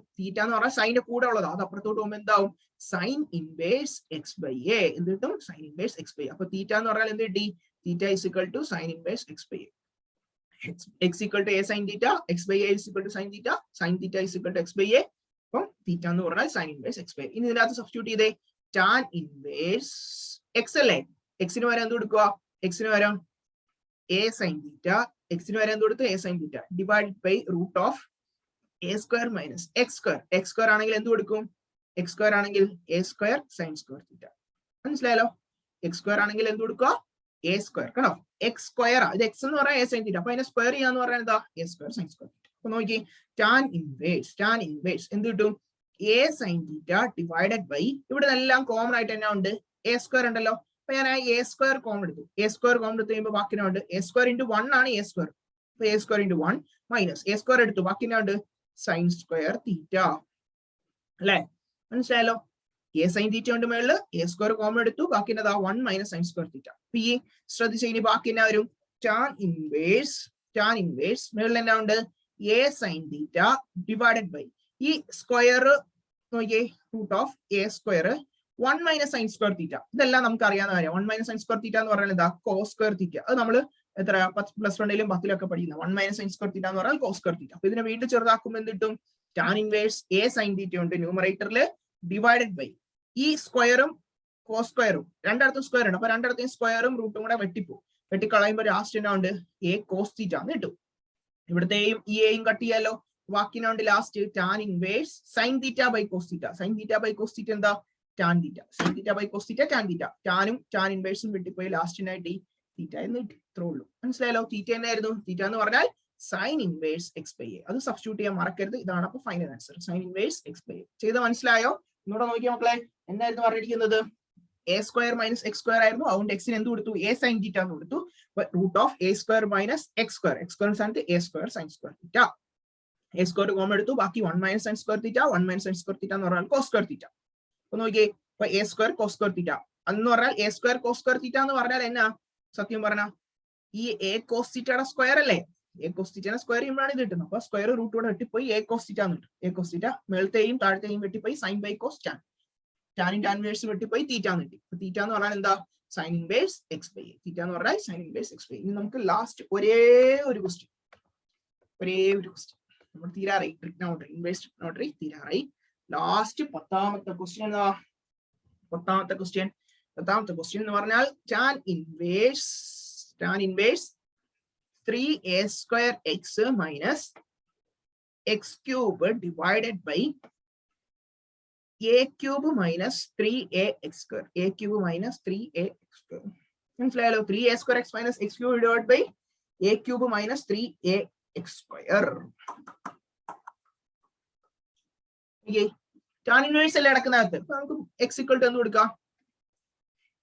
സൈന്റെ കൂടെ ഉള്ളതാ. അത് അപ്പുറത്തോട്ട് പോകുമ്പോൾ എന്താവും? Sine inverse x by A. എന്ത് കിട്ടും? Sine inverse x by A. അപ്പൊ തീറ്റ എന്ന് പറഞ്ഞാൽ എന്ത് കിട്ടി? Theta is equal to sine inverse x by A. X equal to A sine theta, x by A is equal to sine theta, sine theta is equal to x by A. അപ്പം തീറ്റ എന്ന് പറഞ്ഞാൽ sine inverse x by A. ഇനി ഇതിനകത്ത് സബ്സ്റ്റിറ്റ്യൂട്ട് ചെയ്തേ. ടാൻ ഇൻവേഴ്സ് എക്സ് അല്ലേ, എക്സിന് വരെ എന്ത് കൊടുക്കുക? എക്സിന് വരാം എ സൈൻ തീറ്റ, എക്സിന് വരെ എന്ത് കൊടുത്തു? A sine theta divide by root of A square minus x square. X square ആണെങ്കിൽ എന്ത് കൊടുക്കും? എക്സ് സ്ക്വയർ ആണെങ്കിൽ A square sine square theta. മനസ്സിലായല്ലോ? എക്സ് സ്ക്വയർ ആണെങ്കിൽ എന്ത് കൊടുക്കുക? A square. കണ്ടോ? എക്സ് സ്ക്വയർ, ഇത് എക്സ് എന്ന് പറയാൻ എ സൈൻ തീറ്റ, അപ്പൊ അതിനെ സ്ക്വയർ ചെയ്യാന്ന് പറയാൻ എന്താ? A square sine square theta. അപ്പൊ നോക്കി, ടാൻ ഇൻവേഴ്സ് എന്ത് കിട്ടും? A sine theta divided by, ഇവിടെ എല്ലാം കോമൺ ആയിട്ട് എന്നാ ഉണ്ട്? എ സ്ക്വയർ ഉണ്ടല്ലോ. അപ്പൊ ഞാൻ എ സ്ക്വയർ കോമൺ എടുത്തു. എ സ്ക്വയർ കോമൺ എടുത്ത് കഴിയുമ്പോൾ ബാക്കി ഉണ്ട് എ സ്ക്വയർ ഇൻറ്റു 1 ആണ് എ സ്ക്വയർ. അപ്പൊ a square into 1 minus A square എടുത്തു, ബാക്കി ഉണ്ട് സൈൻ സ്ക്വയർ തീറ്റ അല്ലെ. മനസ്സിലായല്ലോ? എ സൈൻ തീറ്റ ഉണ്ട് മേളില്, എ സ്ക്വയർ കോമൺ എടുത്തു, ബാക്കി 1 മൈനസ് സൈൻ സ്ക്വയർ തീറ്റ. അപ്പൊ ഈ ശ്രദ്ധിച്ച ഇനി ബാക്കി എന്നാ വരും? ടാൻ ഇൻവേഴ്സ് മേളിൽ എന്നാ ഉണ്ട്? A sine theta divided by ഈ സ്ക്വയർ നോക്കിയേ, root of A square 1 minus sine square theta. ഇതെല്ലാം നമുക്ക് അറിയാവുന്ന കാര്യം. 1 മൈനസ് സൈൻ സ്ക്വയർ തീറ്റ എന്ന് പറഞ്ഞാൽ എന്താ? Cos square theta. അത് നമ്മൾ എത്ര പ്ലസ് 1ലും 10ലും പഠിക്കുന്ന 1 മൈനസ് സൈൻ സ്ക്വയർ തീറ്റ എന്ന് പറഞ്ഞാൽ കോസ് സ്ക്വയർ തീറ്റ. അപ്പൊ ഇതിനെ വീണ്ടും ചെറുതാക്കുമ്പോൾ എന്ത് കിട്ടും? ടാൻ ഇൻവേഴ്സ് എ സൈൻ തീറ്റ ഉണ്ട് ന്യൂമറേറ്ററിൽ, ഡിവൈഡഡ് ബൈ ഈ സ്ക്വയറും കോസ് സ്ക്വയറും രണ്ടിടത്തും സ്ക്വയർ ഉണ്ട്. അപ്പൊ രണ്ടിടത്തും സ്ക്വയറും റൂട്ടും കൂടെ വെട്ടിക്കളയുമ്പോൾ ലാസ്റ്റ് എന്നാ ഉണ്ട്? എ കോസ് തീറ്റ എന്ന് കിട്ടും. ഇവിടുത്തെ ഈ എയും കട്ട് ചെയ്യാലോ. ബാക്കിനുണ്ട് last tan inverse sine theta by cos theta. Sine theta by cos theta എന്താ? Tan theta. Sine theta by cos theta tan theta. ടാനും ടാൻ ഇൻവേഴ്സും വെട്ടിപ്പോയി ലാസ്റ്റിനായിട്ട് ഈ തീറ്റ എന്ന് കിട്ടി. ഇത്രേ ഉള്ളൂ. മനസ്സിലായല്ലോ? തീറ്റ എന്നായിരുന്നു? തീറ്റ എന്ന് പറഞ്ഞാൽ sine inverse x by A. അത് സബ്സ്റ്റിറ്റ്യൂട്ട് ചെയ്യാൻ മറക്കരുത്. ഇതാണ് അപ്പൊ final answer, sine inverse x by A. ചെയ്ത് മനസ്സിലായോ? ഇങ്ങോട്ട് നോക്കിയ മക്കളെ, എന്തായിരുന്നു പറഞ്ഞിരിക്കുന്നത്? A square minus x square ആയിരുന്നു. അതുകൊണ്ട് എക്സിന് എന്ത് കൊടുത്തു? എ സൈൻ തീറ്റ എന്ന് കൊടുത്തു. Root of A square minus x square. X square സ്ഥാനത്ത് a square sine square theta. A square common എടുത്തു. ബാക്കി 1 minus sine square theta. 1 minus sine square theta എന്ന് പറഞ്ഞാൽ കോസ് സ്ക്വയർ തീറ്റ. അപ്പൊ നോക്കിയേ, ഇപ്പൊ a square cos square theta എന്ന് പറഞ്ഞാൽ a square cos square theta എന്ന് പറഞ്ഞാൽ എന്നാ? സത്യം പറഞ്ഞാൽ ഈ എ കോസ് തീറ്റയുടെ സ്ക്വയർ അല്ലേ? എ കോസ് തീറ്റയുടെ സ്ക്വയർ ചെയ്യുമ്പോഴാണ് ഇത് കിട്ടുന്നത്. അപ്പൊ സ്ക്വയർ റൂട്ടോടെ വെട്ടിപ്പോയി എ കോസ് തീറ്റ എന്ന് കിട്ടും. എ കോസ് തീറ്റ മേളത്തെയും താഴത്തെയും വെട്ടിപ്പോയി സൈൻ ബൈ കോസ് ടാൻ. ടാനും ടാൻ ഇൻവേഴ്സ് വെട്ടിപ്പോയി തീറ്റ എന്ന് കിട്ടി. അപ്പൊ തീറ്റ എന്ന് പറഞ്ഞാൽ എന്താ? Sine inverse x by A. Theta എന്ന് പറഞ്ഞാൽ sine inverse x by A. ഇനി നമുക്ക് ലാസ്റ്റ് ഒരേ ഒരു ക്വസ്റ്റ്യൻ നമ്മൾ തീരാറായി. ട്രിഗ്നോമെട്രി, ഇൻവേഴ്സ് ട്രിഗ്നോമെട്രി തീരാറായി. ലാസ്റ്റ് 10ാമത്തെ ക്വസ്റ്റ്യൻ എന്താ? 10ാമത്തെ ക്വസ്റ്റ്യൻ എന്ന് പറഞ്ഞാൽ tan inverse 3a square x minus x cube divided by a cube minus 3ax square. a cube minus 3ax square. മനസ്സിലായല്ലോ? 3a square x minus x cube divided by a cube minus 3ax square. Tan inverse അല്ലേ നടക്കുന്നകത്ത്. നമുക്ക് x equal to എന്ത് കൊടുക്കാം?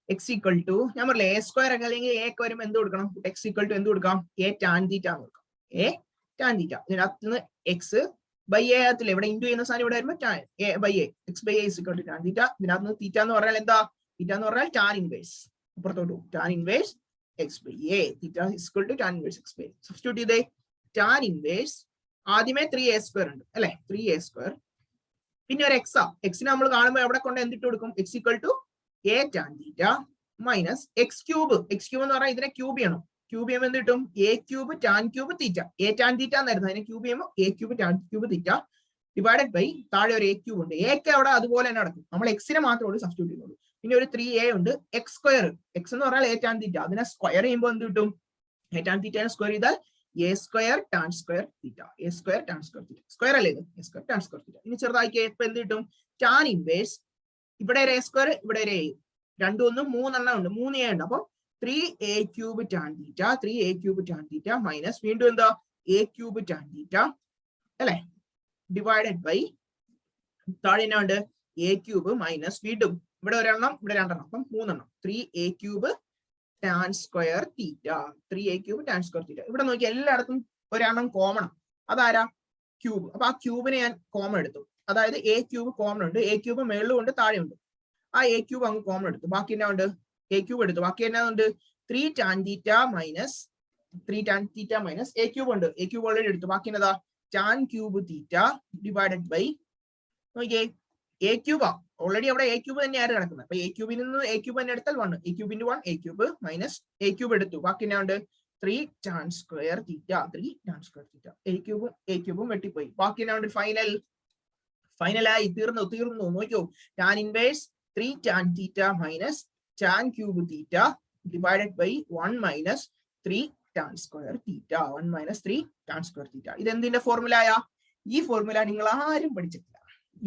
x equal to, ഞാൻ പറഞ്ഞില്ലേ എ സ്ക്വയർ ഒക്കെ അല്ലെങ്കിൽ എ ഒക്കെ വരുമ്പോൾ എന്ത് കൊടുക്കണം? x equal to എന്ത് കൊടുക്കാം? എ ടാൻ തീറ്റ എന്ന് കൊടുക്കാം. A tan theta. ഇതിനകത്ത് നിന്ന് എക്സ് ബൈ എ ആകത്തില്ല. ഇവിടെ ഇൻറ്റു ചെയ്യുന്ന സാധനം ഇവിടെ വരുമ്പോൾ A by A, x by A is equal to tan theta. ഇതിനകത്ത് നിന്ന് തീറ്റ എന്ന് പറഞ്ഞാൽ എന്താ? തീറ്റ എന്ന് പറഞ്ഞാൽ ടാൻ ഇൻവേഴ്സ്. അപ്പുറത്തോട്ട് tan inverse x by A. Theta is equal to tan inverse x by A. Substitute ചെയ്തേ. ടാൻ ഇൻവേഴ്സ് ആദ്യമേ 3a സ്ക്വയർ ഉണ്ട് അല്ലെ? 3a സ്ക്വയർ, പിന്നെ ഒരു എക്സാ. എക്സിനെ നമ്മൾ കാണുമ്പോൾ എവിടെ കൊണ്ട് എന്തിട്ട് കൊടുക്കും? X equal to A tan theta minus x cube. X cube എന്ന് പറഞ്ഞാൽ ഇതിനെ ക്യൂബ് ചെയ്യണം. ക്യൂബ് ചെയ്യുമ്പോൾ എന്ത് കിട്ടും? A cube tan cube theta. A tan theta എന്നായിരുന്നു, അതിനെ ക്യൂബ് ചെയ്യുമ്പോൾ A cube tan cube theta divided by താഴെ ഒരു എ ക്യൂബ് ഉണ്ട്. എക്ക് അവിടെ അതുപോലെ തന്നെ നടക്കും. നമ്മൾ എക്സിനെ മാത്രമേ സബ്സ്റ്റിറ്റ്യൂട്ട് ചെയ്യുന്നുള്ളൂ. പിന്നെ ഒരു 3a ഉണ്ട്. എക്സ് സ്ക്വയർ, എക്സ് എന്ന് പറഞ്ഞാൽ എ ടാൻ തീറ്റ. അതിനെ സ്ക്വയർ ചെയ്യുമ്പോൾ എന്ത് കിട്ടും? എ ടാൻ തീറ്റ സ്ക്വയർ ചെയ്താൽ A square tan square theta. A square tan square theta. Square അല്ലേ ഇത്? എ സ്ക്വയർ ടാൻ സ്ക്വയർ തീറ്റ. ഇനി ചെറുതാക്കി ഇപ്പൊ എന്ത് കിട്ടും? ടാൻ ഇൻവേഴ്സ്, ഇവിടെ ഒരു എ സ്ക്വയർ, ഇവിടെ ഒരു എ, രണ്ടും ഒന്നും 3 എണ്ണം ഉണ്ട്, 3a ഉണ്ട്. അപ്പൊ 3a cube tan theta, 3a cube tan theta minus വീണ്ടും എന്താ? എ ക്യൂബ് ടാൻ തീറ്റ അല്ലെ? ഡിവൈഡഡ് ബൈ താഴെ എന്നാ ഉണ്ട്? എ ക്യൂബ് മൈനസ് വീണ്ടും ഇവിടെ ഒരെണ്ണം, ഇവിടെ രണ്ടെണ്ണം, അപ്പം 3 എണ്ണം. 3a ക്യൂബ് ടാൻ സ്ക്വയർ തീറ്റ. 3a ക്യൂബ് ടാൻ സ്ക്വയർ തീറ്റ. ഇവിടെ നോക്കി എല്ലായിടത്തും ഒരെണ്ണം കോമൺ. അതാരാ? ക്യൂബ്. അപ്പൊ ആ ക്യൂബിനെ ഞാൻ കോമൺ എടുത്തു. അതായത് എ ക്യൂബ് കോമൺ ഉണ്ട്. എ ക്യൂബ് മേളിലും ഉണ്ട് താഴെയുണ്ട്. ആ എ ക്യൂബ് അങ്ങ് കോമൺ എടുത്തു. ബാക്കി എന്നാ ഉണ്ട്? എ ക്യൂബ് എടുത്തു. ബാക്കി എന്നാ ഉണ്ട്? 3 tan theta minus A cube ഉണ്ട്. എ ക്യൂബ് ഓൾറെഡി എടുത്തു. ബാക്കി എന്നതാ? Tan cube theta divided by, നോക്കിയേ എ ക്യൂബാ ഓൾറെഡി അവിടെ എ ക്യൂബ് തന്നെയാണ് കിടക്കുന്നത്. അപ്പൊ എ ക്യൂബിൽ നിന്ന് എ ക്യൂബ് തന്നെ എടുത്താൽ 1, a cube into 1 a cube minus A cube എടുത്തു. ബാക്കി എന്നാ ഉണ്ട്? 3 tan square theta. 3 tan square theta. A ക്യൂബും വെട്ടിപ്പോയി. ബാക്കി എന്നാ ഉണ്ട്? ഫൈനലായി തീർന്നു. നോക്കിയോ, tan inverse 3 tan theta minus tan cube theta divided by 1 minus 3 tan square theta. 1 minus 3 tan square theta. ഇത് എന്തിന്റെ ഫോർമുലയാ? ഈ ഫോർമുല നിങ്ങൾ ആരും പഠിച്ചിട്ടില്ല.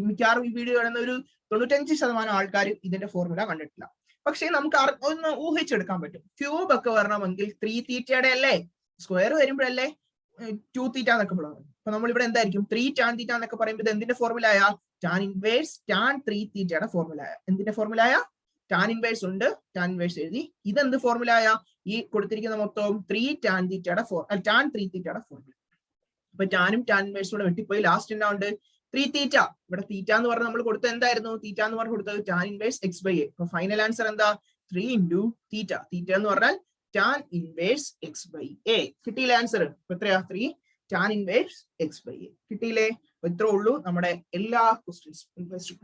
മിക്കവാറും ഈ വീഡിയോ കാണുന്ന ഒരു 95% ആൾക്കാർ ഇതിന്റെ ഫോർമുല കണ്ടിട്ടില്ല. പക്ഷെ നമുക്ക് ഒന്ന് ഊഹിച്ചെടുക്കാൻ പറ്റും. ക്യൂബ് ഒക്കെ വരണമെങ്കിൽ 3 തീറ്റയുടെ അല്ലേ? സ്ക്വയർ വരുമ്പോഴല്ലേ 2 തീറ്റ എന്നൊക്കെ പറയുന്നത്. അപ്പൊ നമ്മൾ ഇവിടെ എന്തായിരിക്കും? 3 ടാൻ തീറ്റ എന്നൊക്കെ പറയുമ്പോൾ എന്തിന്റെ ഫോർമുലയാ? ടാൻ ഇൻവേഴ്സ് ടാൻ 3 തീറ്റയുടെ ഫോർമുലയാ. എന്തിന്റെ ഫോർമുലയാ? ടാൻ ഇൻവേഴ്സ് ഉണ്ട്, ടാൻ ഇൻവേഴ്സ് എഴുതി. ഇതെന്ത് ഫോർമുലയാ? ഈ കൊടുത്തിരിക്കുന്ന മൊത്തം 3 ടാൻ തീറ്റയുടെ ടാൻ 3 തീറ്റയുടെ ഫോർമുല. അപ്പൊ ടാനും ടാൻ ഇൻവേഴ്സും കൂടെ വെട്ടിപ്പോയി. ലാസ്റ്റ് എന്നാ ഉണ്ട്? 3 തീറ്റ. ഇവിടെ തീറ്റ എന്ന് പറഞ്ഞ് നമ്മൾ കൊടുത്തത് എന്തായിരുന്നു? തീറ്റ എന്ന് പറഞ്ഞ് കൊടുത്തത് tan inverse x by A. അപ്പൊ ഫൈനൽ ആൻസർ എന്താ? 3 ഇൻറ്റു തീറ്റ. തീറ്റ എന്ന് പറഞ്ഞാൽ tan inverse x by A. കിട്ടിയില്ലേ ആൻസർ? എത്രയാ? 3 tan inverse x by A. കിട്ടിയില്ലേ? ഇത്രേ ഉള്ളൂ നമ്മുടെ എല്ലാ ക്വസ്റ്റ്യൻസും.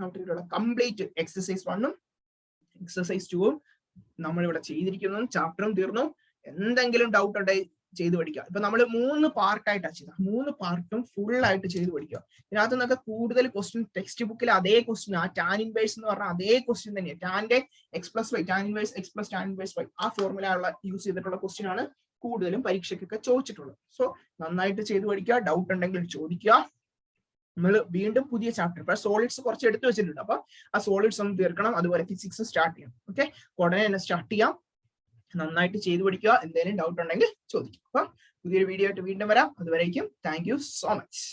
കംപ്ലീറ്റ് എക്സസൈസ് 1ഉം എക്സസൈസ് 2ഉം നമ്മൾ ഇവിടെ ചെയ്തിരിക്കുന്നു. ചാപ്റ്ററും തീർന്നു. എന്തെങ്കിലും ഡൗട്ട് ഉണ്ടെങ്കിൽ ചെയ്ത് പഠിക്കുക. ഇപ്പൊ നമ്മൾ 3 പാർട്ടായിട്ടാണ് ചെയ്തത്. 3 പാർട്ടും ഫുൾ ആയിട്ട് ചെയ്ത് പഠിക്കുക. ഇതിനകത്ത് നിന്നൊക്കെ കൂടുതൽ ക്വസ്റ്റ്യൻ ടെക്സ്റ്റ് ബുക്കിൽ അതേ ക്വസ്റ്റ്യൻ, ആ ടാൻ ഇൻവേഴ്സ് എന്ന് പറഞ്ഞാൽ അതേ ക്വസ്റ്റ്യൻ തന്നെയാണ്. ടാന്റെ x plus y, tan inverse x plus tan inverse y, ആ ഫോർമുല യൂസ് ചെയ്തിട്ടുള്ള ക്വസ്റ്റ്യൻ ആണ് കൂടുതലും പരീക്ഷയ്ക്കൊക്കെ ചോദിച്ചിട്ടുള്ളത്. സോ നന്നായിട്ട് ചെയ്ത് പഠിക്കുക. ഡൗട്ട് ഉണ്ടെങ്കിൽ ചോദിക്കുക. നമ്മൾ വീണ്ടും പുതിയ ചാപ്റ്റർ ഇപ്പൊ സോളിഡ്സ് കുറച്ച് എടുത്തു വെച്ചിട്ടുണ്ട്. അപ്പൊ ആ സോളിഡ്സ് ഒന്ന് തീർക്കണം, അതുപോലെ ഫിസിക്സ് സ്റ്റാർട്ട് ചെയ്യണം. ഓക്കെ, ഉടനെ തന്നെ സ്റ്റാർട്ട് ചെയ്യാം. നന്നായിട്ട് ചെയ്തു പഠിക്കുക. എന്തെങ്കിലും ഡൗട്ട് ഉണ്ടെങ്കിൽ ചോദിക്കും. അപ്പൊ പുതിയൊരു വീഡിയോ ആയിട്ട് വീണ്ടും വരാം. അതുവരേക്കും താങ്ക് യു സോ മച്ച്.